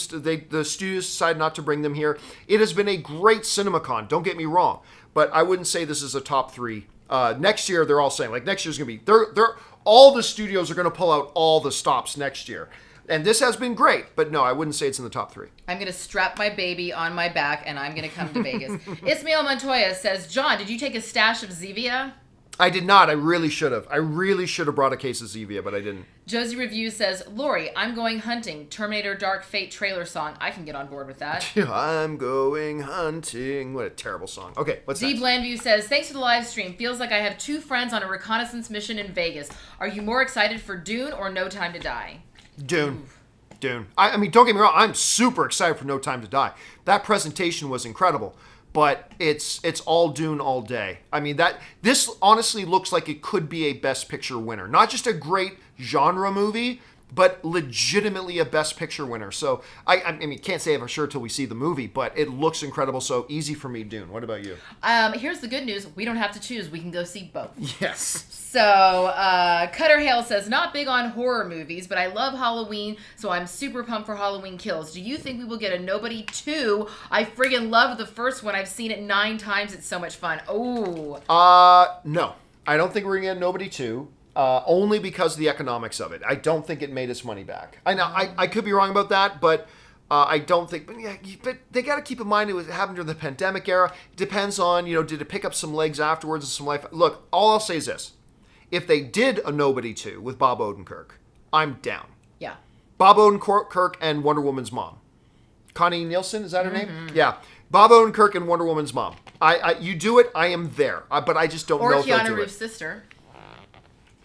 the studios decided not to bring them here. It has been a great CinemaCon, don't get me wrong, but I wouldn't say this is a top three. Next year, they're all saying, like, next year's going to be, all the studios are going to pull out all the stops next year. And this has been great, but no, I wouldn't say it's in the top three. I'm going to strap my baby on my back, and I'm going to come to Vegas. Ismael Montoya says, John, did you take a stash of Zevia? I did not. I really should have. I really should have brought a case of Zevia, but I didn't. Josie Review says, Lori, I'm going hunting. Terminator Dark Fate trailer song. I can get on board with that. I'm going hunting. What a terrible song. Okay, what's next? D. Blandview says, thanks for the live stream. Feels like I have two friends on a reconnaissance mission in Vegas. Are you more excited for Dune or No Time to Die? Dune. I mean, don't get me wrong. I'm super excited for No Time to Die. That presentation was incredible. But it's all Dune all day. I mean, this honestly looks like it could be a Best Picture winner. Not just a great genre movie, but legitimately a Best Picture winner. So I mean, can't say for sure till we see the movie, but it looks incredible. So easy for me, Dune. What about you? Here's the good news: we don't have to choose. We can go see both. Yes. So Cutter Hale says, not big on horror movies, but I love Halloween, so I'm super pumped for Halloween Kills. Do you think we will get a Nobody 2? I friggin' love the first one. I've seen it 9 times. It's so much fun. Oh. No, I don't think we're gonna get Nobody 2. Only because of the economics of it. I don't think it made its money back. I know I could be wrong about that, but I don't think. But they got to keep in mind it happened during the pandemic era. It depends on did it pick up some legs afterwards and some life. Look, all I'll say is this: if they did a Nobody 2 with Bob Odenkirk, I'm down. Yeah. Bob Odenkirk and Wonder Woman's mom, Connie Nielsen, is that her name? Yeah. Bob Odenkirk and Wonder Woman's mom. You do it, I am there. But I just don't know if they'll do it. Or Keanu Reeves' sister.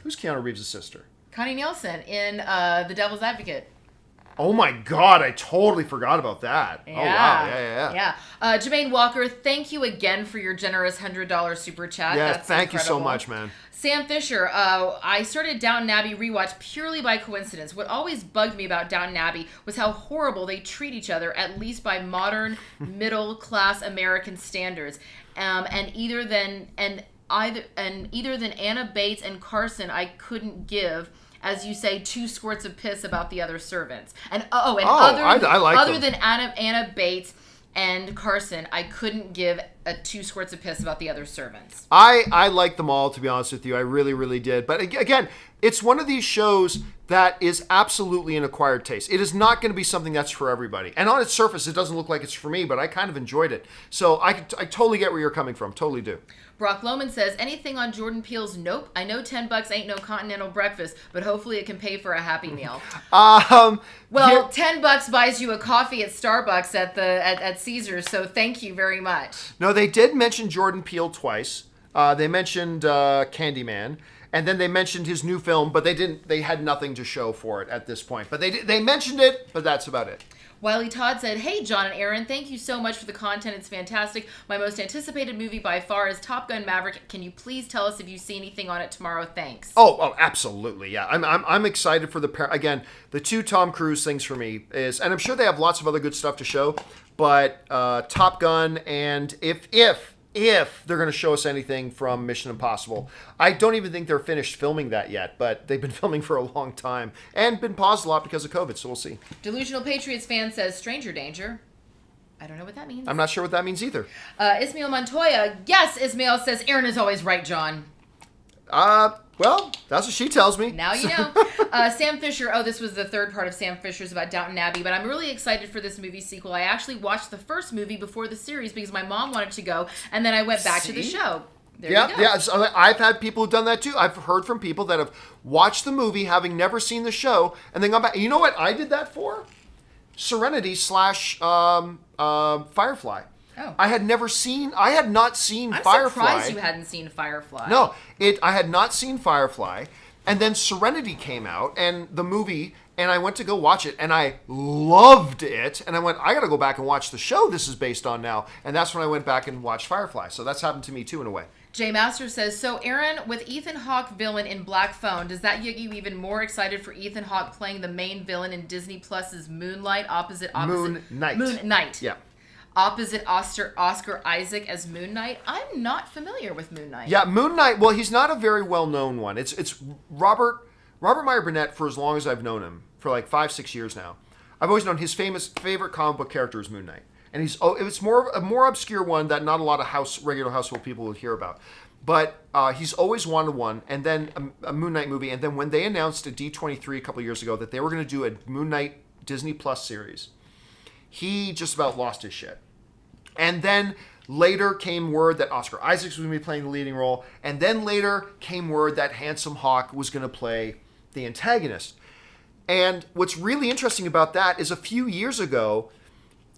Who's Keanu Reeves' sister? Connie Nielsen in The Devil's Advocate. Oh my God, I totally forgot about that. Yeah. Oh wow, yeah. Jermaine Walker, thank you again for your generous $100 super chat. Yeah, That's thank incredible. you so much, man. Sam Fisher, I started Downton Abbey rewatch purely by coincidence. What always bugged me about Downton Abbey was how horrible they treat each other, at least by modern middle-class American standards. And either than Anna Bates and Carson, I couldn't give, as you say, 2 squirts of piss about the other servants. Other than Anna Bates and Carson, I couldn't give 2 squirts of piss about the other servants. I like them all, to be honest with you. I really, really did. But again, it's one of these shows that is absolutely an acquired taste. It is not going to be something that's for everybody. And on its surface, it doesn't look like it's for me, but I kind of enjoyed it. So I totally get where you're coming from. Totally do. Brock Lohman says, anything on Jordan Peele's Nope? I know $10 ain't no continental breakfast, but hopefully it can pay for a Happy Meal. $10 buys you a coffee at Starbucks at Caesars, so thank you very much. No, they did mention Jordan Peele twice. They mentioned Candyman, and then they mentioned his new film, but they had nothing to show for it at this point. But they mentioned it, but that's about it. Wiley Todd said, hey, John and Erin, thank you so much for the content. It's fantastic. My most anticipated movie by far is Top Gun Maverick. Can you please tell us if you see anything on it tomorrow? Thanks. Oh, absolutely. Yeah. I'm excited for the 2 Tom Cruise things for me is, and I'm sure they have lots of other good stuff to show, but Top Gun, and if they're going to show us anything from Mission Impossible. I don't even think they're finished filming that yet, but they've been filming for a long time and been paused a lot because of COVID, so we'll see. Delusional Patriots fan says Stranger Danger. I don't know what that means. I'm not sure what that means either. Ismail Montoya. Yes, Ismail says, Erin is always right, John. Well, that's what she tells me. Now you know. Sam Fisher. Oh, this was the third part of Sam Fisher's about Downton Abbey, but I'm really excited for this movie sequel. I actually watched the first movie before the series because my mom wanted to go, and then I went back to the show. There you go. Yeah. So I've had people who've done that too. I've heard from people that have watched the movie, having never seen the show, and then gone back. You know what I did that for? Serenity / Firefly. Oh. I had not seen Firefly. I'm surprised you hadn't seen Firefly. No, I had not seen Firefly, and then Serenity came out, and the movie, and I went to go watch it, and I loved it, and I went, I gotta go back and watch the show this is based on now, and that's when I went back and watched Firefly, so that's happened to me too in a way. Jay Master says, so Erin, with Ethan Hawke villain in Black Phone, does that get you even more excited for Ethan Hawke playing the main villain in Disney Plus's Moonlight Moon Knight. Yeah. Opposite Oscar Isaac as Moon Knight? I'm not familiar with Moon Knight. Yeah, Moon Knight, well, he's not a very well-known one. It's Robert Meyer Burnett, for as long as I've known him, for like 5-6 years now. I've always known his favorite comic book character is Moon Knight. And it's a more obscure one that not a lot of regular household people would hear about. But he's always wanted one, and then a Moon Knight movie. And then when they announced at D23 a couple of years ago that they were going to do a Moon Knight Disney Plus series, he just about lost his shit. And then later came word that Oscar Isaac was going to be playing the leading role. And then later came word that Handsome Hawk was going to play the antagonist. And what's really interesting about that is a few years ago,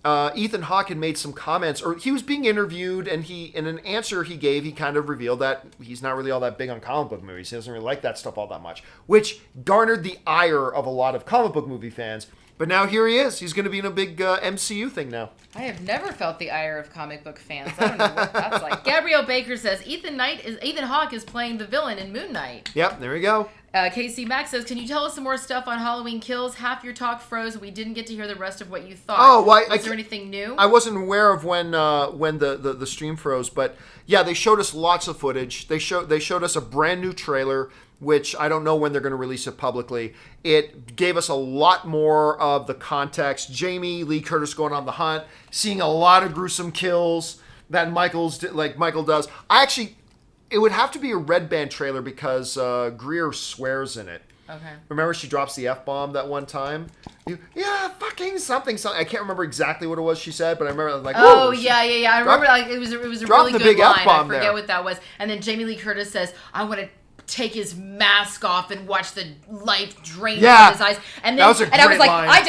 Ethan Hawke had made some comments, or he was being interviewed, and in an answer he gave, he kind of revealed that he's not really all that big on comic book movies. He doesn't really like that stuff all that much, which garnered the ire of a lot of comic book movie fans. But now here he is. He's going to be in a big MCU thing now. I have never felt the ire of comic book fans. I don't know what that's like. Gabrielle Baker says Ethan Hawke is playing the villain in Moon Knight. Yep, there we go. KC Max says, can you tell us some more stuff on Halloween Kills? Half your talk froze. We didn't get to hear the rest of what you thought. Oh, well, Was there anything new? I wasn't aware of when the stream froze, but yeah, they showed us lots of footage. They showed us a brand new trailer, which I don't know when they're going to release it publicly. It gave us a lot more of the context. Jamie Lee Curtis going on the hunt, seeing a lot of gruesome kills that Michael does. It would have to be a Red Band trailer because Greer swears in it. Okay. Remember she drops the F-bomb that one time? Fucking something. I can't remember exactly what it was she said, but I remember like, oh, yeah. I remember it was a really good line. I forget what that was. And then Jamie Lee Curtis says, I want to take his mask off and watch the life drain from his eyes. And then I was like, line. I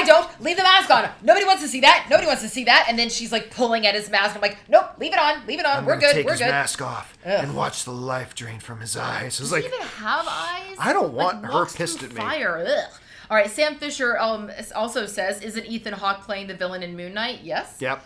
don't, leave the mask on. Nobody wants to see that. And then she's like pulling at his mask. I'm like, nope, leave it on. We're good. Take his mask off and watch the life drain from his eyes. Does he even have eyes? I don't want her pissed at me. Fire. Ugh. All right, Sam Fisher also says, isn't Ethan Hawke playing the villain in Moon Knight? Yes. Yep.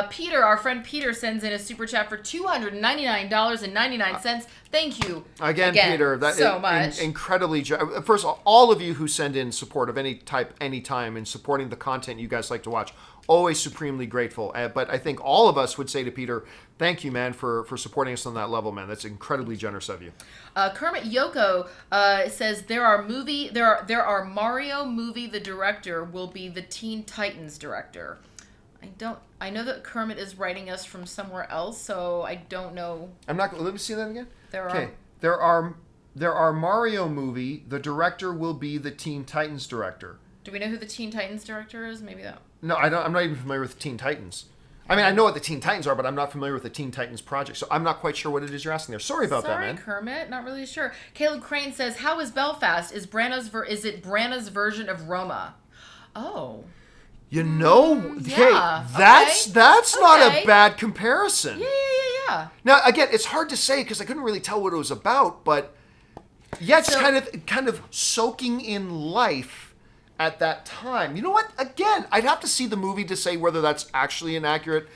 Peter, our friend Peter, sends in a super chat for $299.99. Thank you again Peter. That so much. Incredibly. First of all of you who send in support of any type, anytime, and supporting the content you guys like to watch, always supremely grateful. But I think all of us would say to Peter, thank you, man, for supporting us on that level, man. That's incredibly generous of you. Kermit Yoko says there are Mario movie. The director will be the Teen Titans director. I know that Kermit is writing us from somewhere else, so I don't know. Let me see that again. There are Mario movie. The director will be the Teen Titans director. Do we know who the Teen Titans director is? Maybe that. No, I don't. I'm not even familiar with Teen Titans. I mean, I know what the Teen Titans are, but I'm not familiar with the Teen Titans project, so I'm not quite sure what it is you're asking there. Sorry about that, man. Sorry, Kermit. Not really sure. Caleb Crane says, "How is Belfast? Is it Branagh's version of Roma?" Oh. That's not a bad comparison. Yeah. Now, again, it's hard to say because I couldn't really tell what it was about, but yeah, it's kind of soaking in life at that time. You know what? Again, I'd have to see the movie to say whether that's actually an accurate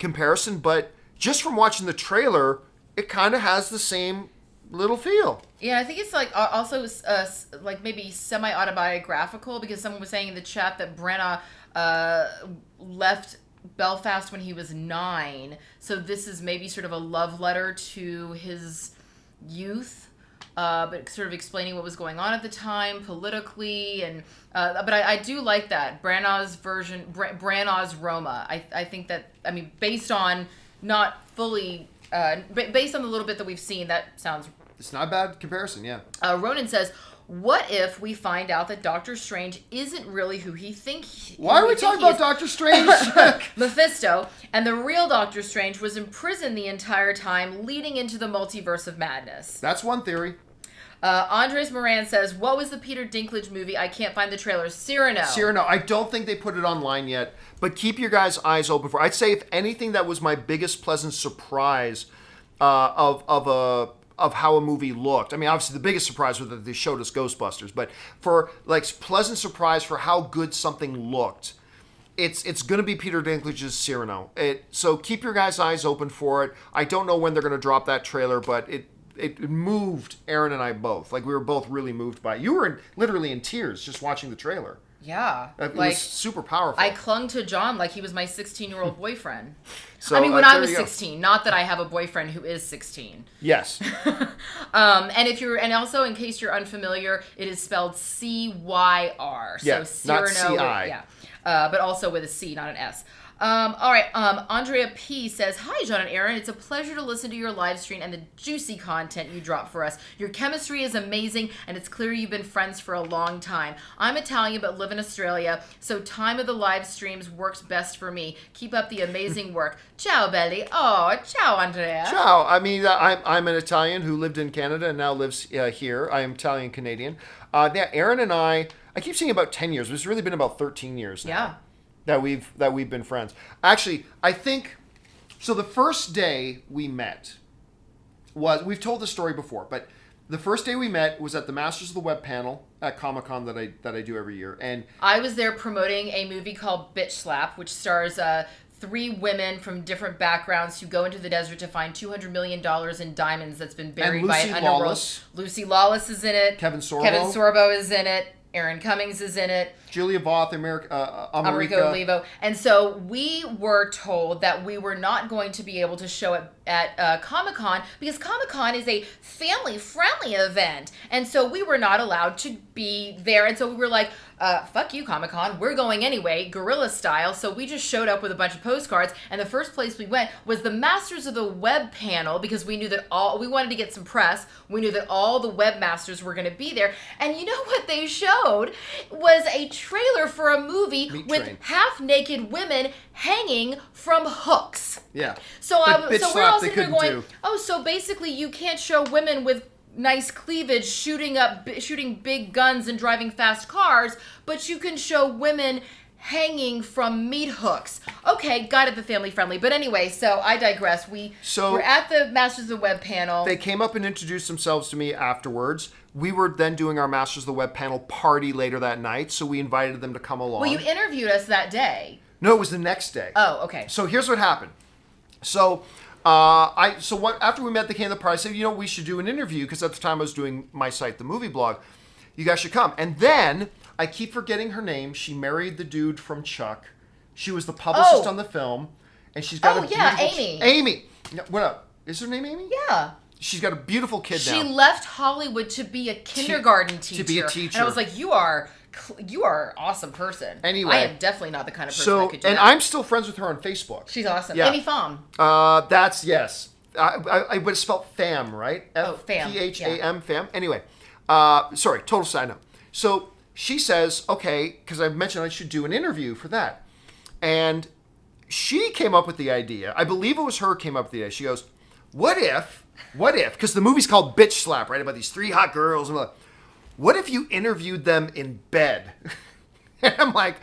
comparison, but just from watching the trailer, it kind of has the same little feel. Yeah, I think it's like also like maybe semi-autobiographical because someone was saying in the chat that Branagh left Belfast when he was 9. So this is maybe sort of a love letter to his youth, but sort of explaining what was going on at the time politically. And but I do like that Branagh's version, Branagh's Roma. I think that, I mean, based on not fully. Based on the little bit that we've seen, that sounds... It's not a bad comparison, yeah. Ronan says, what if we find out that Doctor Strange isn't really who he thinks... Why are we talking about Doctor Strange? Mephisto, and the real Doctor Strange was imprisoned the entire time, leading into the multiverse of madness. That's one theory. Andres Moran says, what was the Peter Dinklage movie? I can't find the trailer. Cyrano. I don't think they put it online yet, but keep your guys' eyes open for it. I'd say, if anything, that was my biggest pleasant surprise of how a movie looked. I mean, obviously the biggest surprise was that they showed us Ghostbusters, but for like pleasant surprise for how good something looked, it's going to be Peter Dinklage's Cyrano. So keep your guys' eyes open for it. I don't know when they're going to drop that trailer, but it moved Erin and I both. Like, we were both really moved by it. You were literally in tears just watching the trailer. Yeah. It was super powerful. I clung to John like he was my 16-year-old boyfriend. So, I mean, when I was 16, not that I have a boyfriend who is 16. Yes. And also, in case you're unfamiliar, it is spelled C-Y-R. So Cyrano, not C-I. Yeah. But also with a C, not an S. All right. Andrea P says, hi, John and Erin. It's a pleasure to listen to your live stream and the juicy content you drop for us. Your chemistry is amazing, and it's clear you've been friends for a long time. I'm Italian but live in Australia, so time of the live streams works best for me. Keep up the amazing work. Ciao, belly. Oh, ciao, Andrea. Ciao. I mean, I'm an Italian who lived in Canada and now lives here. I am Italian-Canadian. Erin and I keep saying about 10 years, but it's really been about 13 years now. Yeah. That we've been friends. Actually, I think so. The first day we met was, we've told the story before, but the first day we met was at the Masters of the Web panel at Comic-Con that I do every year, and I was there promoting a movie called Bitch Slap, which stars 3 women from different backgrounds who go into the desert to find $200 million in diamonds that's been buried by an underworld. Lucy Lawless is in it. Kevin Sorbo. Is in it. Erin Cummings is in it. Julia Voth, Americo Olivo. And so we were told that we were not going to be able to show it at Comic-Con because Comic-Con is a family-friendly event. And so we were not allowed to be there. And so we were like, fuck you, Comic-Con. We're going anyway, guerrilla style. So we just showed up with a bunch of postcards. And the first place we went was the Masters of the Web panel because we knew that we wanted to get some press. We knew that all the webmasters were going to be there. And you know what they showed was a trailer for a movie with half-naked women hanging from hooks. Yeah. So we're all sitting there going, so basically you can't show women with nice cleavage shooting big guns and driving fast cars, but you can show women hanging from meat hooks. Okay, got it, the family friendly. But anyway, so I digress. We're at the Masters of the Web panel. They came up and introduced themselves to me afterwards. We were then doing our Masters of the Web panel party later that night, so we invited them to come along. Well, you interviewed us that day. No, it was the next day. Oh, okay. So here's what happened. After we met, they came to the party. I said, we should do an interview because at the time I was doing my site, the movie blog. You guys should come. And then I keep forgetting her name. She married the dude from Chuck. She was the publicist on the film, and she's got Amy. Amy. What up? Is her name Amy? Yeah. She's got a beautiful kid now. She left Hollywood to be a kindergarten teacher. To be a teacher. And I was like, you are an awesome person. Anyway. I am definitely not the kind of person that could do that. And I'm still friends with her on Facebook. She's awesome. Yeah. Amy Pham. Yes. I would have spelled Pham, right? Pham. Pham, Pham. Anyway. Sorry, total side note. So she says, okay, because I mentioned I should do an interview for that. And she came up with the idea. I believe it was her came up with the idea. She goes, what if, because the movie's called Bitch Slap, right? About these 3 hot girls. And I'm like, what if you interviewed them in bed? And I'm like,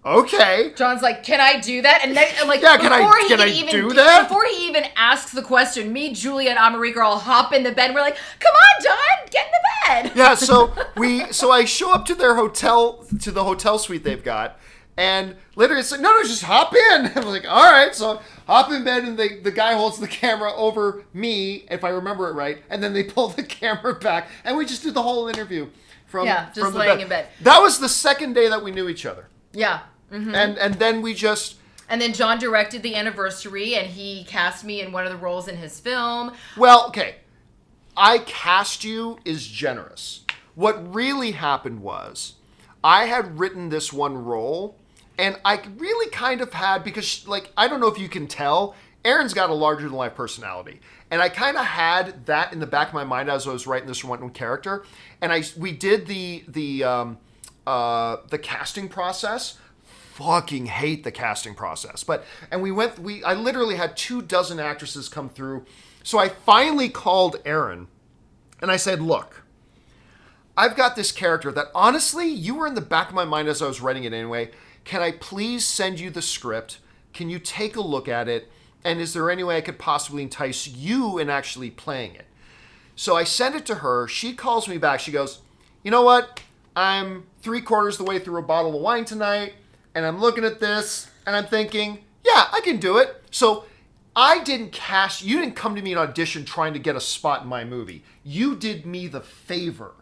okay. John's like, can I do that? And then, like, can I do that? Before he even asks the question, me, Julia, and America all hop in the bed. And we're like, come on, John, get in the bed. Yeah. So I show up to their hotel, to the hotel suite they've got, and literally it's like, no, just hop in. I'm like, all right. So hop in bed, and the guy holds the camera over me, if I remember it right, and then they pull the camera back, and we just did the whole interview from laying in bed. That was the second day that we knew each other. Yeah. Mm-hmm. And then we just... And then John directed the anniversary, and he cast me in one of the roles in his film. Well, okay. I cast you is generous. What really happened was I had written this one role, and I really kind of had, because, I don't know if you can tell, Erin's got a larger-than-life personality. And I kind of had that in the back of my mind as I was writing this one character. And we did the casting process. Fucking hate the casting process. I literally had 24 actresses come through. So I finally called Erin, and I said, look, I've got this character that honestly, you were in the back of my mind as I was writing it anyway. Can I please send you the script? Can you take a look at it? And is there any way I could possibly entice you in actually playing it? So I sent it to her. She calls me back. She goes, you know what? I'm 3/4 the way through a bottle of wine tonight, and I'm looking at this, and I'm thinking, yeah, I can do it. So you didn't come to me in audition trying to get a spot in my movie. You did me the favor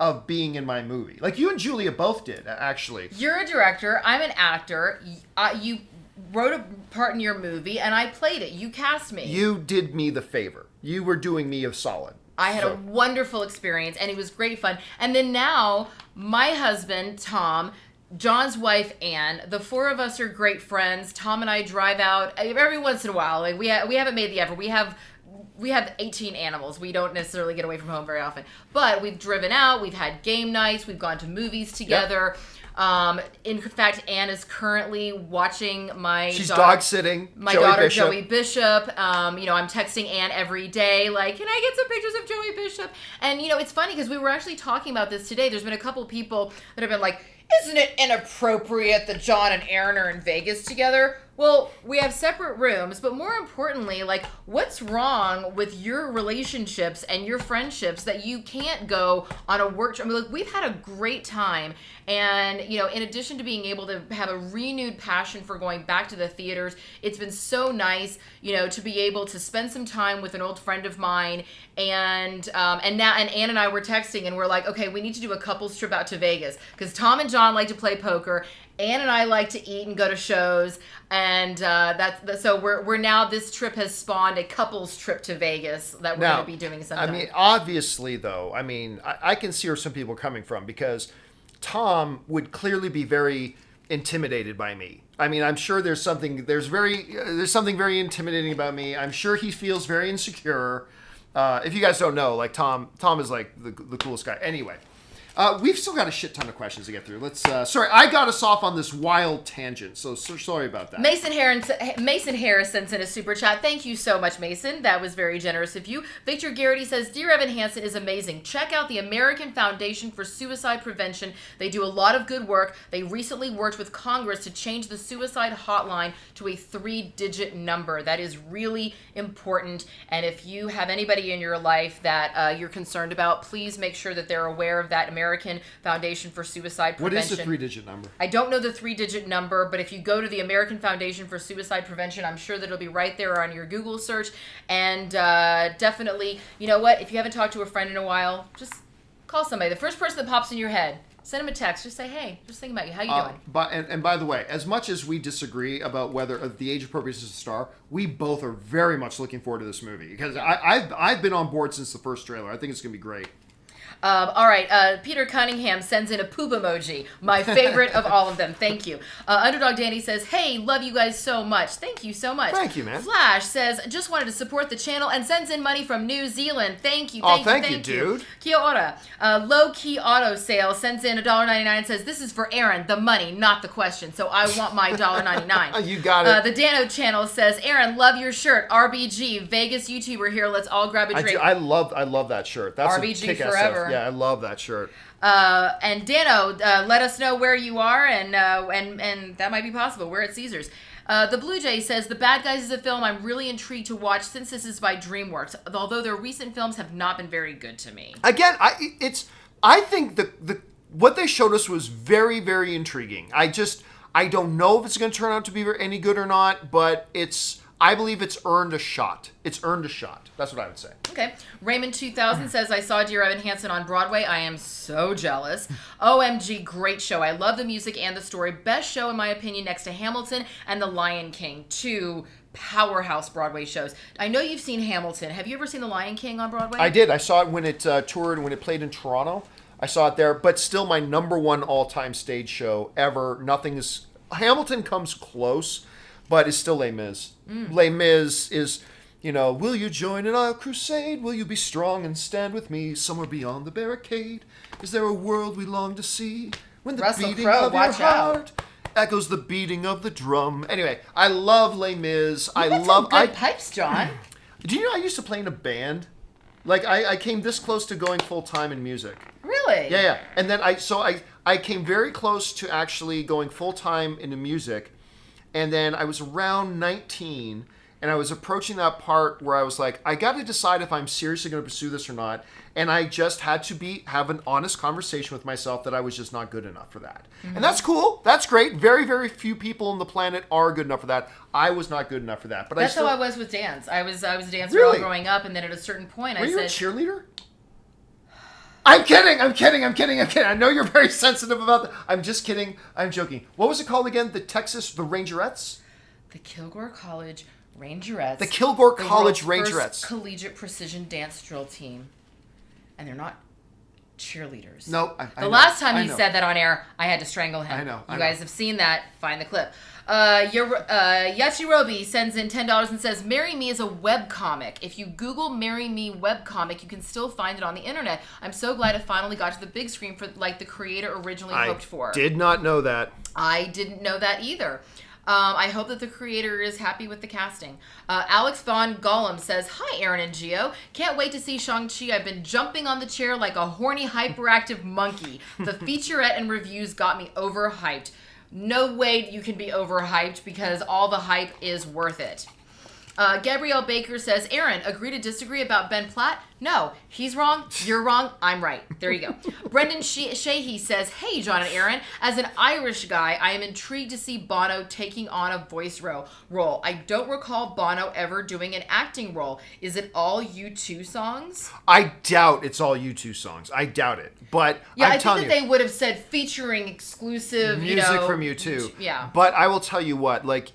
of being in my movie. Like you and Julia both did, actually. You're a director. I'm an actor. You wrote a part in your movie, and I played it. You cast me. You did me the favor. You were doing me a solid. I had a wonderful experience, and it was great fun. And then now, my husband, Tom, John's wife, Anne, the 4 of us are great friends. Tom and I drive out every once in a while. Like we haven't made the effort. We have 18 animals. We don't necessarily get away from home very often. But we've driven out. We've had game nights. We've gone to movies together. Yep. In fact, Anne is currently watching She's dog sitting. My daughter, Joey Bishop. I'm texting Anne every day, like, can I get some pictures of Joey Bishop? And, it's funny because we were actually talking about this today. There's been a couple people that have been like, isn't it inappropriate that John and Erin are in Vegas together? Well, we have separate rooms, but more importantly, like, what's wrong with your relationships and your friendships that you can't go on a work trip? I mean, like, we've had a great time, and, you know, in addition to being able to have a renewed passion for going back to the theaters, it's been so nice, you know, to be able to spend some time with an old friend of mine, and Ann and I were texting, and we're like, okay, we need to do a couples trip out to Vegas, because Tom and John like to play poker, Ann and I like to eat and go to shows, and so we're now, this trip has spawned a couples trip to Vegas that we're going to be doing sometime. I mean, obviously, though, I mean, I can see where some people are coming from, because Tom would clearly be very intimidated by me. I mean, I'm sure there's something very intimidating about me. I'm sure he feels very insecure. If you guys don't know, like, Tom is like the coolest guy. Anyway. We've still got a shit ton of questions to get through. Let's. Sorry, I got us off on this wild tangent, so sorry about that. Mason Harris sends in a super chat. Thank you so much, Mason. That was very generous of you. Victor Garrity says, "Dear Evan Hansen is amazing. Check out the American Foundation for Suicide Prevention. They do a lot of good work. They recently worked with Congress to change the suicide hotline to a 3-digit number. That is really important. And if you have anybody in your life that you're concerned about, please make sure that they're aware of that American Foundation for Suicide Prevention." What is the 3-digit number? I don't know the 3-digit number, but if you go to the American Foundation for Suicide Prevention, I'm sure that it'll be right there on your Google search. And definitely, you know what? If you haven't talked to a friend in a while, just call somebody. The first person that pops in your head, send them a text. Just say, hey, just thinking about you. How you doing? And by the way, as much as we disagree about whether the age appropriate is a star, we both are very much looking forward to this movie, because I've been on board since the first trailer. I think it's going to be great. All right, Peter Cunningham sends in a poop emoji. My favorite of all of them. Thank you. Underdog Danny says, hey, love you guys so much. Thank you so much. Thank you, man. Flash says, just wanted to support the channel and sends in money from New Zealand. Thank you. Thank you, dude. Kia ora. Low Key Auto Sale sends in $1.99 and says, this is for Erin, the money, not the question. So I want my $1.99. You got it. The Dano channel says, Erin, love your shirt. RBG, Vegas YouTuber here. Let's all grab a drink. I love that shirt. That's RBG forever. Yeah, I love that shirt. And Dano, let us know where you are, and that might be possible. We're at Caesars. The Blue Jay says, The Bad Guys is a film I'm really intrigued to watch since this is by DreamWorks, although their recent films have not been very good to me. Again, I think what they showed us was very, very intriguing. I don't know if it's going to turn out to be any good or not, but I believe it's earned a shot. It's earned a shot. That's what I would say. Okay. Raymond 2000 says, I saw Dear Evan Hansen on Broadway. I am so jealous. OMG, great show. I love the music and the story. Best show, in my opinion, next to Hamilton and The Lion King. 2 powerhouse Broadway shows. I know you've seen Hamilton. Have you ever seen The Lion King on Broadway? I did. I saw it when it toured, when it played in Toronto. I saw it there. But still my number one all-time stage show ever. Hamilton comes close, but it's still Les Mis. Les Mis is, will you join in our crusade? Will you be strong and stand with me somewhere beyond the barricade? Is there a world we long to see? When the Russell beating Crowe, of your watch out. heart echoes the beating of the drum. Anyway, I love Les Mis. You got some good pipes, John. Do you know I used to play in a band? Like, I came this close to going full-time in music. Really? Yeah. And then I came very close to actually going full-time into music. And then I was around 19, and I was approaching that part where I was like, I got to decide if I'm seriously going to pursue this or not. And I just had to have an honest conversation with myself that I was just not good enough for that. Mm-hmm. And that's cool. That's great. Very, very few people on the planet are good enough for that. I was not good enough for that. But that's how I was with dance. I was a dancer all growing up, and then at a certain point, Were you a cheerleader? I'm kidding. I know you're very sensitive about that. I'm just kidding. I'm joking. What was it called again? The Rangerettes? The Kilgore College Rangerettes. The Kilgore College world's Rangerettes. First collegiate precision dance drill team. And they're not cheerleaders. No, the last time he said that on air, I had to strangle him. I know. You guys have seen that. Find the clip. Yachirobi sends in $10 and says, Marry Me is a webcomic. If you Google Marry Me webcomic, you can still find it on the internet. I'm so glad it finally got to the big screen for like the creator originally hoped for. I did not know that. I didn't know that either. I hope that the creator is happy with the casting. Alex Von Gollum says, Hi, Erin and Gio. Can't wait to see Shang-Chi. I've been jumping on the chair like a horny, hyperactive monkey. The featurette and reviews got me overhyped. no way you can be overhyped because all the hype is worth it. Gabrielle Baker says, Erin, agree to disagree about Ben Platt? No, he's wrong, you're wrong, I'm right. There you go. Brendan Sheehy says, hey, John and Erin, as an Irish guy, I am intrigued to see Bono taking on a voice role. I don't recall Bono ever doing an acting role. Is it all U2 songs? I doubt it's all U2 songs. I doubt it. But yeah, I'm I think that they would have said featuring exclusive music from U2. Yeah. But I will tell you what, like,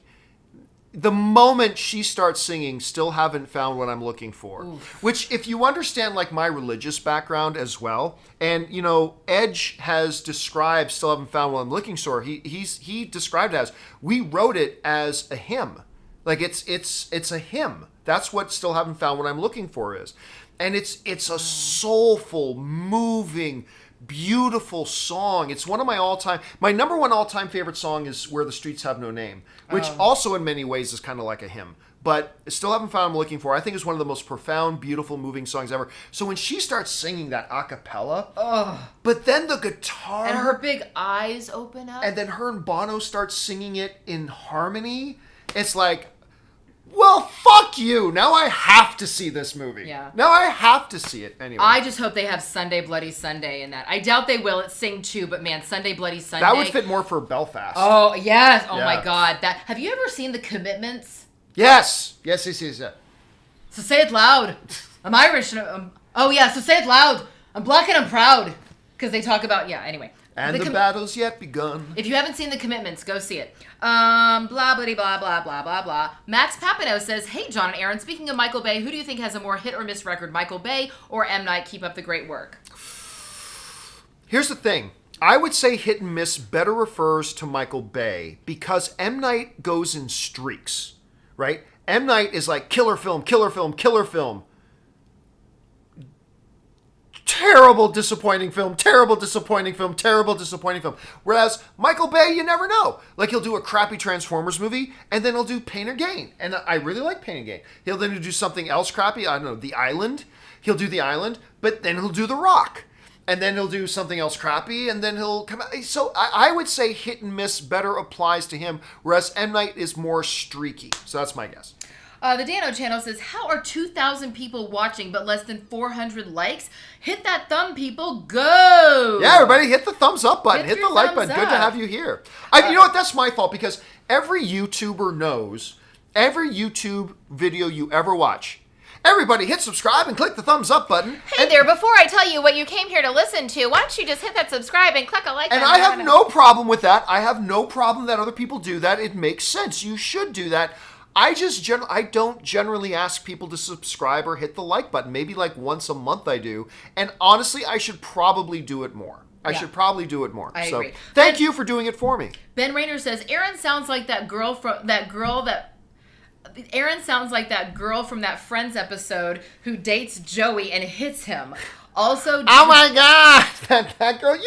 the moment she starts singing, Still Haven't Found What I'm Looking For. Oof. Which, if you understand, like, my religious background as well, and, you know, Edge has described Still Haven't Found What I'm Looking For. He described it as, we wrote it as a hymn. Like, it's a hymn. That's what Still Haven't Found What I'm Looking For is. And it's a soulful, moving, beautiful song. It's one of my number one all-time favorite song is Where the Streets Have No Name, which also in many ways is kind of like a hymn. But Still Haven't Found What I'm Looking For, I think is one of the most profound, beautiful, moving songs ever. So when she starts singing that a cappella, but then the guitar... And her big eyes open up. And then her and Bono start singing it in harmony. It's like... Well, fuck you. Now I have to see this movie. Yeah. Now I have to see it anyway. I just hope they have Sunday Bloody Sunday in that. I doubt they will. It's Sing 2, but man, Sunday Bloody Sunday. That would fit more for Belfast. Oh, yes. Oh, yeah. My God. Have you ever seen The Commitments? Yes. Yes. So say it loud. I'm Irish. Oh, yeah. So say it loud. I'm black and I'm proud. Because they talk about, yeah, anyway. And the battle's yet begun. If you haven't seen The Commitments, go see it. Blah, blah, blah, blah, blah, blah, blah. Max Papineau says, hey, John and Erin, speaking of Michael Bay, who do you think has a more hit or miss record, Michael Bay or M. Night? Keep up the great work. Here's the thing. I would say hit and miss better refers to Michael Bay because M. Night goes in streaks, right? M. Night is like killer film, killer film, killer film. Terrible, disappointing film, terrible, disappointing film, terrible, disappointing film. Whereas Michael Bay, you never know. Like, he'll do a crappy Transformers movie, and then he'll do Pain or Gain. And I really like Pain or Gain. He'll then do something else crappy. I don't know, The Island. He'll do The Island, but then he'll do The Rock. And then he'll do something else crappy, and then he'll come out. So I would say hit and miss better applies to him, whereas M. Night is more streaky. So that's my guess. The Dano channel says, how are 2,000 people watching but less than 400 likes? Hit that thumb, people. Go! Yeah, everybody, hit the thumbs up button. Hit the like button. Up. Good to have you here. You know what? That's my fault because every YouTuber knows every YouTube video you ever watch. Everybody hit subscribe and click the thumbs up button. Hey there, before I tell you what you came here to listen to, why don't you just hit that subscribe and click a like button? And I have no problem with that. I have no problem that other people do that. It makes sense. You should do that. I don't generally ask people to subscribe or hit the like button. Maybe like once a month I do. And honestly, I should probably do it more. I I agree. Thank you for doing it for me. Ben Rayner says, Erin sounds like that girl from that Friends episode who dates Joey and hits him. Also, oh my God, that girl!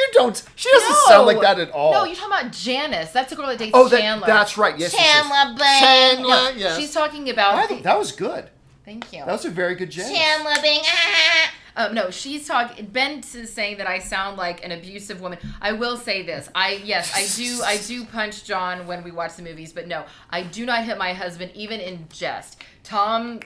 She doesn't sound like that at all. No, you're talking about Janice. That's the girl that dates Chandler. That's right. Yes, Chandler, yes. Chandler. Yes. She's talking about. I think that was good. Thank you. That was a very good Janice. Chandler being. No, she's talking. Ben is saying that I sound like an abusive woman. I will say this. I do punch John when we watch the movies, but no, I do not hit my husband even in jest. Tom,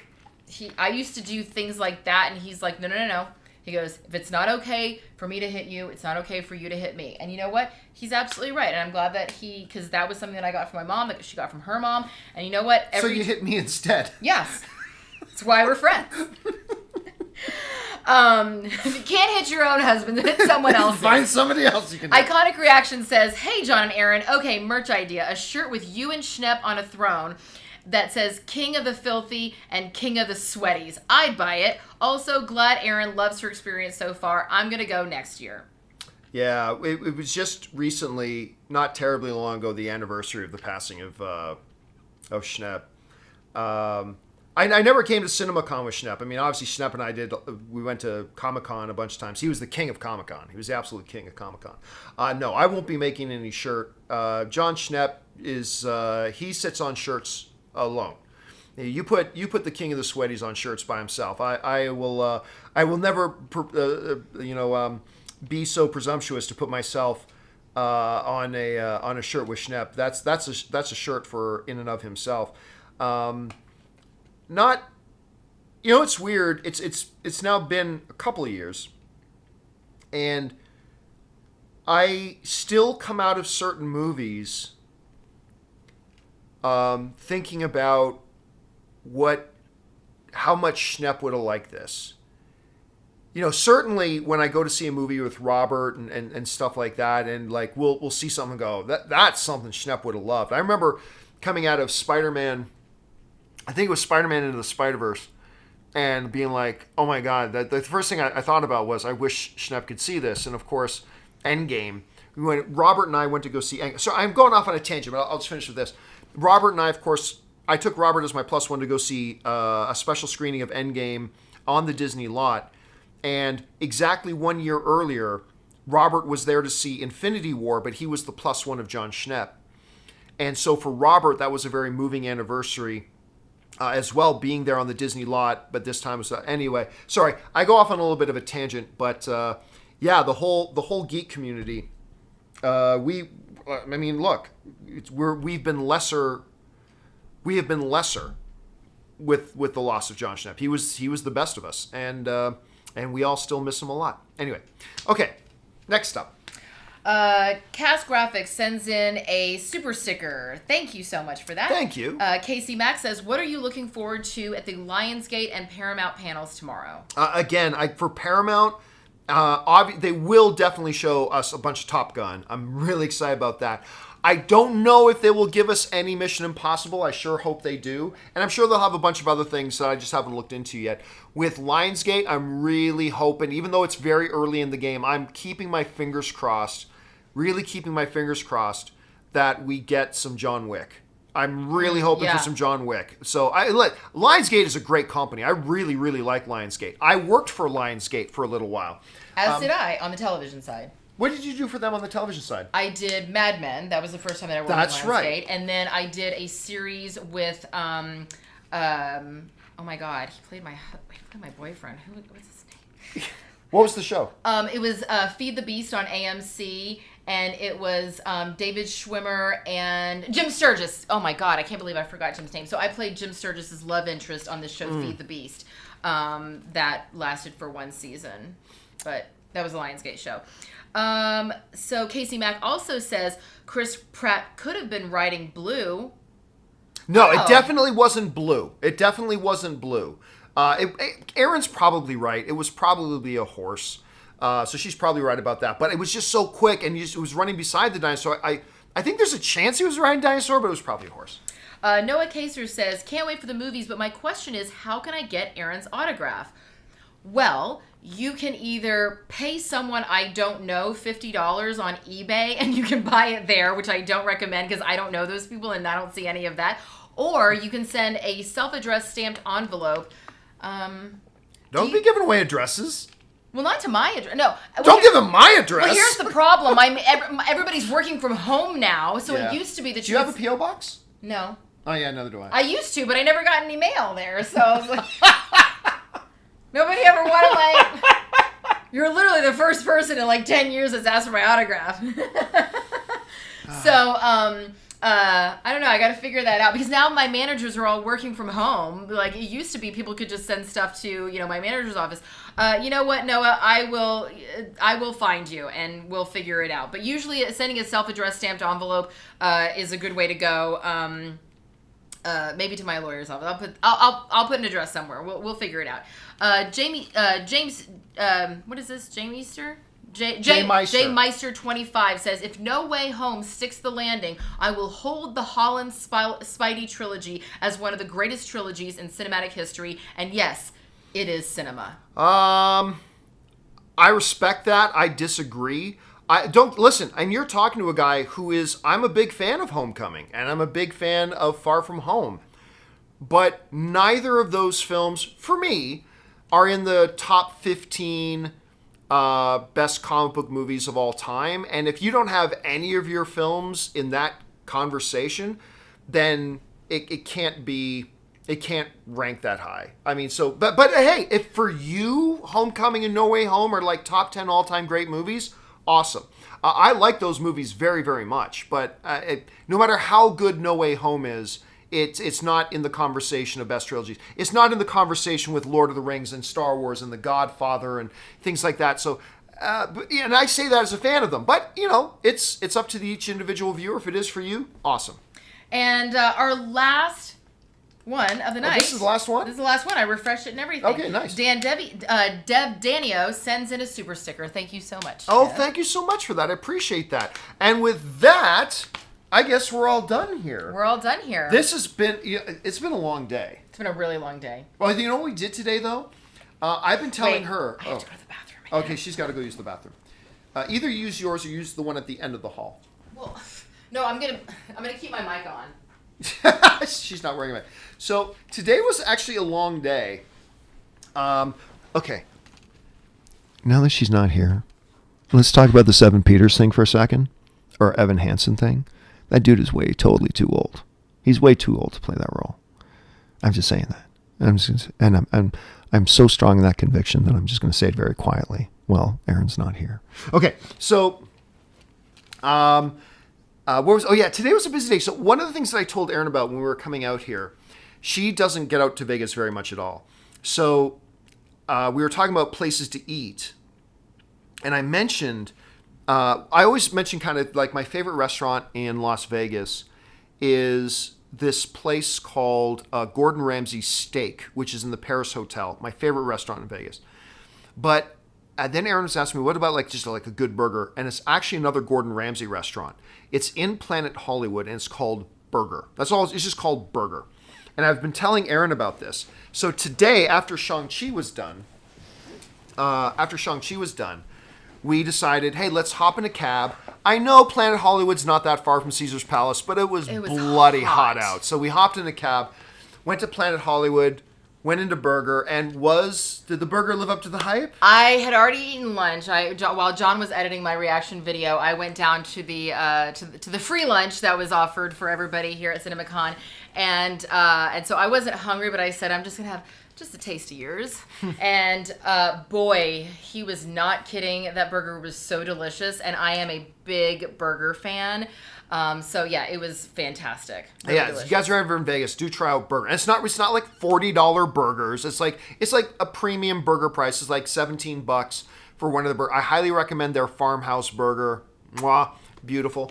I used to do things like that, and he's like, no. He goes, if it's not okay for me to hit you, it's not okay for you to hit me. And you know what? He's absolutely right. And I'm glad that because that was something that I got from my mom, that she got from her mom. And you know what? So you hit me instead. Yes. That's why we're friends. If you can't hit your own husband, hit someone else. Find somebody else you can hit. Iconic Reaction says, hey, John and Erin. Okay, merch idea. A shirt with you and Schnepp on a throne that says King of the Filthy and King of the Sweaties. I'd buy it. Also, glad Erin loves her experience so far. I'm going to go next year. Yeah, it was just recently, not terribly long ago, the anniversary of the passing of Schnepp. I never came to CinemaCon with Schnepp. I mean, obviously, Schnepp and I we went to Comic-Con a bunch of times. He was the king of Comic-Con. He was the absolute king of Comic-Con. No, I won't be making any shirt. John Schnepp he sits on shirts alone. You put the king of the sweaties on shirts by himself. I will never be so presumptuous to put myself on a shirt with Schnepp. That's a shirt for in and of himself. Not, it's weird. It's now been a couple of years, and I still come out of certain movies thinking about how much Schnepp would have liked this. Certainly when I go to see a movie with Robert and stuff like that, and like we'll see something and go, that's something Schnepp would have loved. I remember coming out of Spider-Man, I think it was Spider-Man Into the Spider-Verse, and being like, oh my God, the first thing I thought about was I wish Schnepp could see this. And of course, Endgame. Robert and I went to go see Endgame. So I'm going off on a tangent, but I'll just finish with this. Robert and I, of course, I took Robert as my plus one to go see a special screening of Endgame on the Disney lot. And exactly 1 year earlier, Robert was there to see Infinity War, but he was the plus one of John Schnepp. And so for Robert, that was a very moving anniversary as well, being there on the Disney lot. But this time was anyway. Sorry, I go off on a little bit of a tangent, but yeah, the whole geek community. Look, we have been lesser with the loss of John Schnepp. He was the best of us, and we all still miss him a lot. Anyway, okay, next up. Cast Graphics sends in a super sticker. Thank you so much for that. Thank you. Casey Mack says, what are you looking forward to at the Lionsgate and Paramount panels tomorrow? Again, for Paramount, they will definitely show us a bunch of Top Gun. I'm really excited about that. I don't know if they will give us any Mission Impossible. I sure hope they do. And I'm sure they'll have a bunch of other things that I just haven't looked into yet. With Lionsgate, I'm really hoping, even though it's very early in the game, I'm keeping my fingers crossed, really keeping my fingers crossed that we get some John Wick. I'm really hoping for some John Wick. So Lionsgate is a great company. I really, really like Lionsgate. I worked for Lionsgate for a little while. As did I on the television side. What did you do for them on the television side? I did Mad Men. That was the first time that I worked on Lionsgate. Right. And then I did a series with, oh my God, he played my boyfriend. What's his name? What was the show? It was Feed the Beast on AMC, and it was David Schwimmer and Jim Sturgis. Oh my God, I can't believe I forgot Jim's name. So I played Jim Sturgis' love interest on this show, Feed the Beast. That lasted for one season, but that was a Lionsgate show. So Casey Mack also says Chris Pratt could have been writing Blue. No, it definitely wasn't Blue. Erin's probably right. It was probably a horse. So she's probably right about that. But it was just so quick, and it was running beside the dinosaur. I think there's a chance he was riding a dinosaur, but it was probably a horse. Noah Kaser says, can't wait for the movies, but my question is, how can I get Erin's autograph? Well, you can either pay someone I don't know $50 on eBay, and you can buy it there, which I don't recommend because I don't know those people and I don't see any of that. Or you can send a self-addressed stamped envelope. Don't be giving away addresses. Well, not to my address. No. Don't give them my address. Well, here's the problem. Everybody's working from home now, so it used to be that Do you have a P.O. box? No. Oh, yeah, neither do I. I used to, but I never got any mail there, so I was like... Nobody ever wanted my... You're literally the first person in like 10 years that's asked for my autograph. So, I don't know. I got to figure that out because now my managers are all working from home. Like it used to be people could just send stuff to, my manager's office. You know what, Noah? I will find you and we'll figure it out. But usually sending a self-addressed stamped envelope is a good way to go. Maybe to my lawyer's office. I'll put an address somewhere. We'll figure it out. James, what is this? Jay Meister? Jay Meister 25 says, if No Way Home sticks the landing, I will hold the Holland Spidey trilogy as one of the greatest trilogies in cinematic history. And yes, it is cinema. I respect that. I disagree. Listen, and you're talking to a guy I'm a big fan of Homecoming, and I'm a big fan of Far From Home. But neither of those films, for me, are in the top 15 best comic book movies of all time. And if you don't have any of your films in that conversation, then it can't rank that high. I mean, but hey, if for you, Homecoming and No Way Home are like top 10 all-time great movies, awesome. I like those movies very, very much, but no matter how good No Way Home is, it's not in the conversation of best trilogies. It's not in the conversation with Lord of the Rings and Star Wars and The Godfather and things like that. So, and I say that as a fan of them, but it's up to each individual viewer. If it is for you, awesome. And our last one of the night. This is the last one? This is the last one. I refreshed it and everything. Okay, nice. Deb Danio sends in a super sticker. Thank you so much. Oh, thank you so much for that. I appreciate that. And with that, I guess we're all done here. We're all done here. This has been, it's been a long day. It's been a really long day. Well, you know what we did today, though? I've been telling her. I have to go to the bathroom again. Okay, she's got to go use the bathroom. Either use yours or use the one at the end of the hall. Well, no, I'm gonna keep my mic on. She's not wearing a mic. So today was actually a long day. Okay. Now that she's not here, let's talk about the Seven Peters thing for a second, or Evan Hansen thing. That dude is totally too old. He's way too old to play that role. I'm just saying that. I'm so strong in that conviction that I'm just going to say it very quietly. Well, Erin's not here. Okay, so today was a busy day. So one of the things that I told Erin about when we were coming out here, she doesn't get out to Vegas very much at all. So we were talking about places to eat, and I mentioned, I always mention kind of like my favorite restaurant in Las Vegas is this place called Gordon Ramsay's Steak, which is in the Paris Hotel, my favorite restaurant in Vegas. But then Erin was asking me, what about like just like a good burger? And it's actually another Gordon Ramsay restaurant. It's in Planet Hollywood, and it's called Burger. That's all. It's just called Burger. And I've been telling Erin about this. So today, after Shang-Chi was done, we decided, hey, let's hop in a cab. I know Planet Hollywood's not that far from Caesar's Palace, but it was bloody hot out. So we hopped in a cab, went to Planet Hollywood, went into Burger, and did the burger live up to the hype? I had already eaten lunch. While John was editing my reaction video, I went down to the to the free lunch that was offered for everybody here at CinemaCon, and so I wasn't hungry, but I said I'm just gonna have just a taste of yours. And boy, he was not kidding. That burger was so delicious, and I am a big burger fan. So yeah, it was fantastic. Really delicious. If you guys are ever in Vegas, do try out Burger. And it's not like $40 burgers. It's like a premium burger price. It's like $17 for one of the burgers. I highly recommend their Farmhouse Burger. Mwah. Beautiful.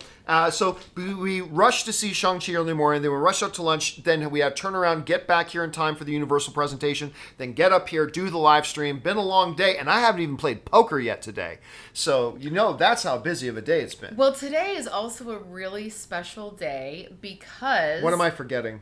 So we rushed to see Shang-Chi early morning. Then we rushed out to lunch. Then we had to turn around, get back here in time for the Universal presentation. Then get up here, do the live stream. Been a long day, and I haven't even played poker yet today. So that's how busy of a day it's been. Well, today is also a really special day because... What am I forgetting?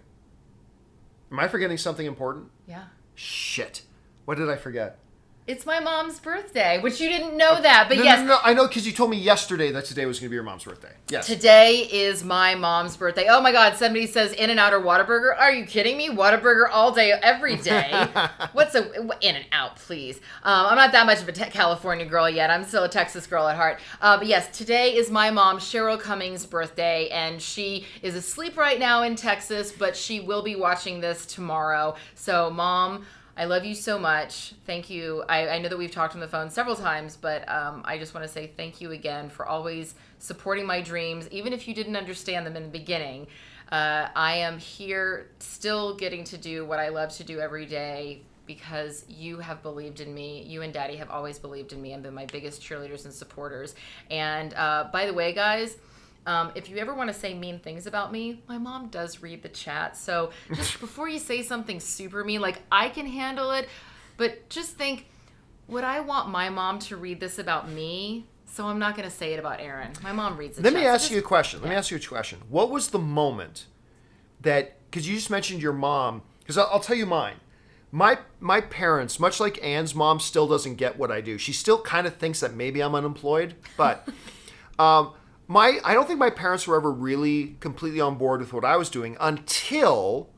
Am I forgetting something important? Yeah. Shit. What did I forget? It's my mom's birthday, which you didn't know that, but yes. No, I know because you told me yesterday that today was going to be your mom's birthday. Yes. Today is my mom's birthday. Oh my God, somebody says In-N-Out or Whataburger. Are you kidding me? Whataburger all day, every day. What's In-N-Out, please? I'm not that much of a California girl yet. I'm still a Texas girl at heart. But yes, today is my mom, Cheryl Cummings' birthday, and she is asleep right now in Texas, but she will be watching this tomorrow. So, Mom, I love you so much. Thank you. I know that we've talked on the phone several times, but I just want to say thank you again for always supporting my dreams, even if you didn't understand them in the beginning. I am here still getting to do what I love to do every day because you have believed in me. You and Daddy have always believed in me and been my biggest cheerleaders and supporters. And by the way, guys, if you ever want to say mean things about me, my mom does read the chat. So just before you say something super mean, like I can handle it, but just think, would I want my mom to read this about me? So I'm not going to say it about Erin. My mom reads the chat. Let me ask you a question. What was the moment that, because you just mentioned your mom, because I'll tell you mine. My parents, much like Anne's mom, still doesn't get what I do. She still kind of thinks that maybe I'm unemployed, but... I don't think my parents were ever really completely on board with what I was doing until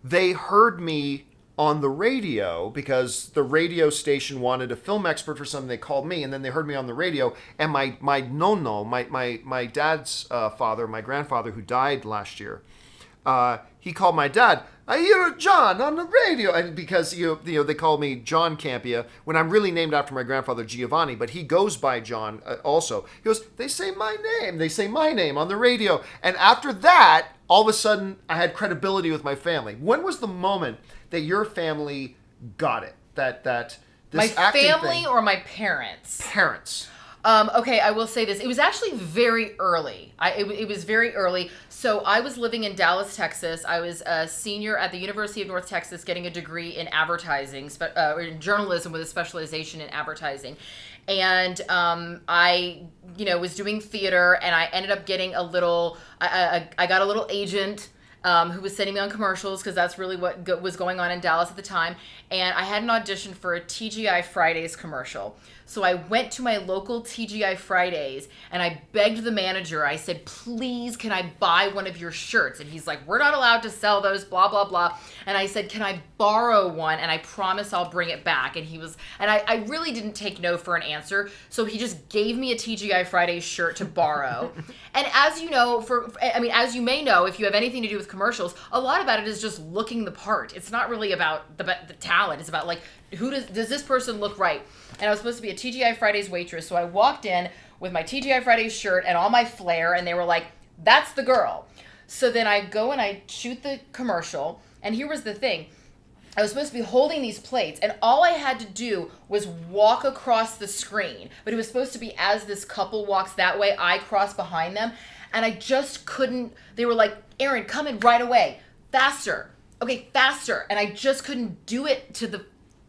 they heard me on the radio because the radio station wanted a film expert for something. They called me, and then they heard me on the radio. And my dad's father, my grandfather who died last year, he called my dad. I hear John on the radio, and because they call me John Campea when I'm really named after my grandfather Giovanni, but he goes by John also. He goes, they say my name on the radio, and after that, all of a sudden, I had credibility with my family. When was the moment that your family got it? That this my family or my parents? Parents. Okay, I will say this. It was actually very early. It was very early. So I was living in Dallas, Texas. I was a senior at the University of North Texas getting a degree in advertising, in journalism with a specialization in advertising. And I, was doing theater, and I ended up getting I got a little agent who was sending me on commercials because that's really what was going on in Dallas at the time. And I had an audition for a TGI Fridays commercial. So I went to my local TGI Fridays and I begged the manager. I said, please, can I buy one of your shirts? And he's like, we're not allowed to sell those, blah, blah, blah. And I said, can I borrow one? And I promise I'll bring it back. And I really didn't take no for an answer. So he just gave me a TGI Fridays shirt to borrow. And as you know, as you may know, if you have anything to do with commercials, a lot about it is just looking the part. It's not really about the talent. It's about like, does this person look right? And I was supposed to be a TGI Fridays waitress, so I walked in with my TGI Fridays shirt and all my flair, and they were like, that's the girl. So then I go and I shoot the commercial, and here was the thing. I was supposed to be holding these plates, and all I had to do was walk across the screen. But it was supposed to be as this couple walks that way, I cross behind them, and I just couldn't. They were like, Erin, come in right away. Faster. Okay, faster. And I just couldn't do it to the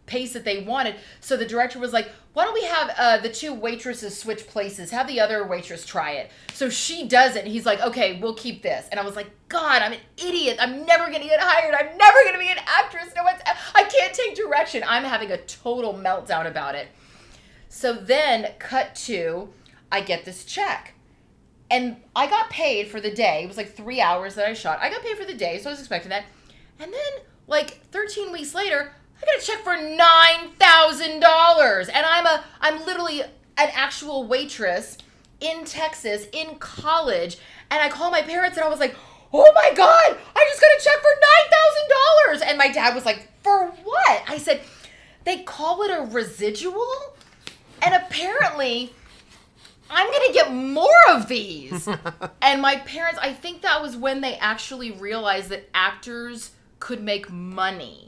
pace that they wanted. So the director was like, why don't we have the two waitresses switch places? Have the other waitress try it. So she does it. And he's like, okay, we'll keep this. And I was like, God, I'm an idiot. I'm never going to get hired. I'm never going to be an actress. I can't take direction. I'm having a total meltdown about it. So then cut to, I get this check. And I got paid for the day. It was like 3 hours that I shot. I got paid for the day, so I was expecting that. And then, like 13 weeks later, I got a check for $9,000, and I'm literally an actual waitress in Texas in college, and I called my parents and I was like, oh my God, I just got a check for $9,000, and my dad was like, for what? I said, they call it a residual, and apparently I'm gonna get more of these. And my parents, I think that was when they actually realized that actors could make money.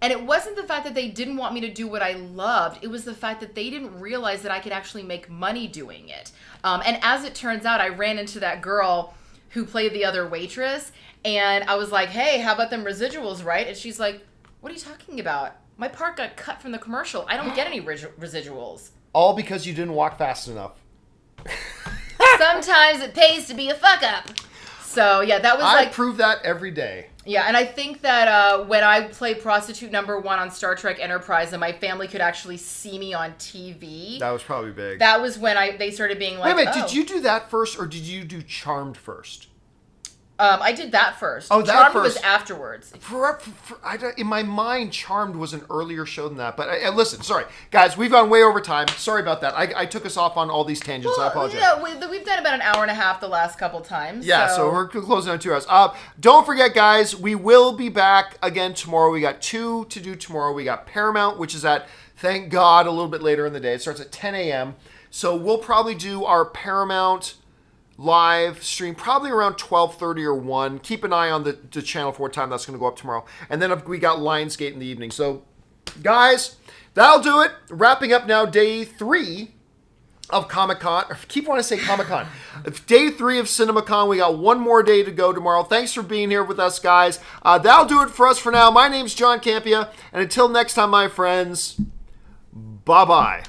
And it wasn't the fact that they didn't want me to do what I loved. It was the fact that they didn't realize that I could actually make money doing it. And as it turns out, I ran into that girl who played the other waitress. And I was like, hey, how about them residuals, right? And she's like, what are you talking about? My part got cut from the commercial. I don't get any residuals. All because you didn't walk fast enough. Sometimes it pays to be a fuck up. So, yeah, that was I prove that every day. Yeah, and I think that when I played prostitute number 1 on Star Trek Enterprise and my family could actually see me on TV. That was probably big. That was when they started being like, wait, did you do that first or did you do Charmed first? I did that first. Oh, that Charmed first. was afterwards. In my mind, Charmed was an earlier show than that. But listen, sorry. Guys, we've gone way over time. Sorry about that. I took us off on all these tangents. Well, I apologize. Yeah, we've done about an hour and a half the last couple times. Yeah, so we're closing on 2 hours. Don't forget, guys, we will be back again tomorrow. We got 2 to do tomorrow. We got Paramount, which is at, thank God, a little bit later in the day. It starts at 10 a.m. So we'll probably do our Paramount live stream probably around 12:30 or 1. Keep an eye on the channel for what time that's going to go up tomorrow. And then we got Lionsgate in the evening. So, guys, that'll do it. Wrapping up now day 3 of Comic-Con. I keep wanting to say Comic-Con. Day 3 of CinemaCon. We got 1 more day to go tomorrow. Thanks for being here with us, guys. That'll do it for us for now. My name's John Campea. And until next time, my friends, bye-bye.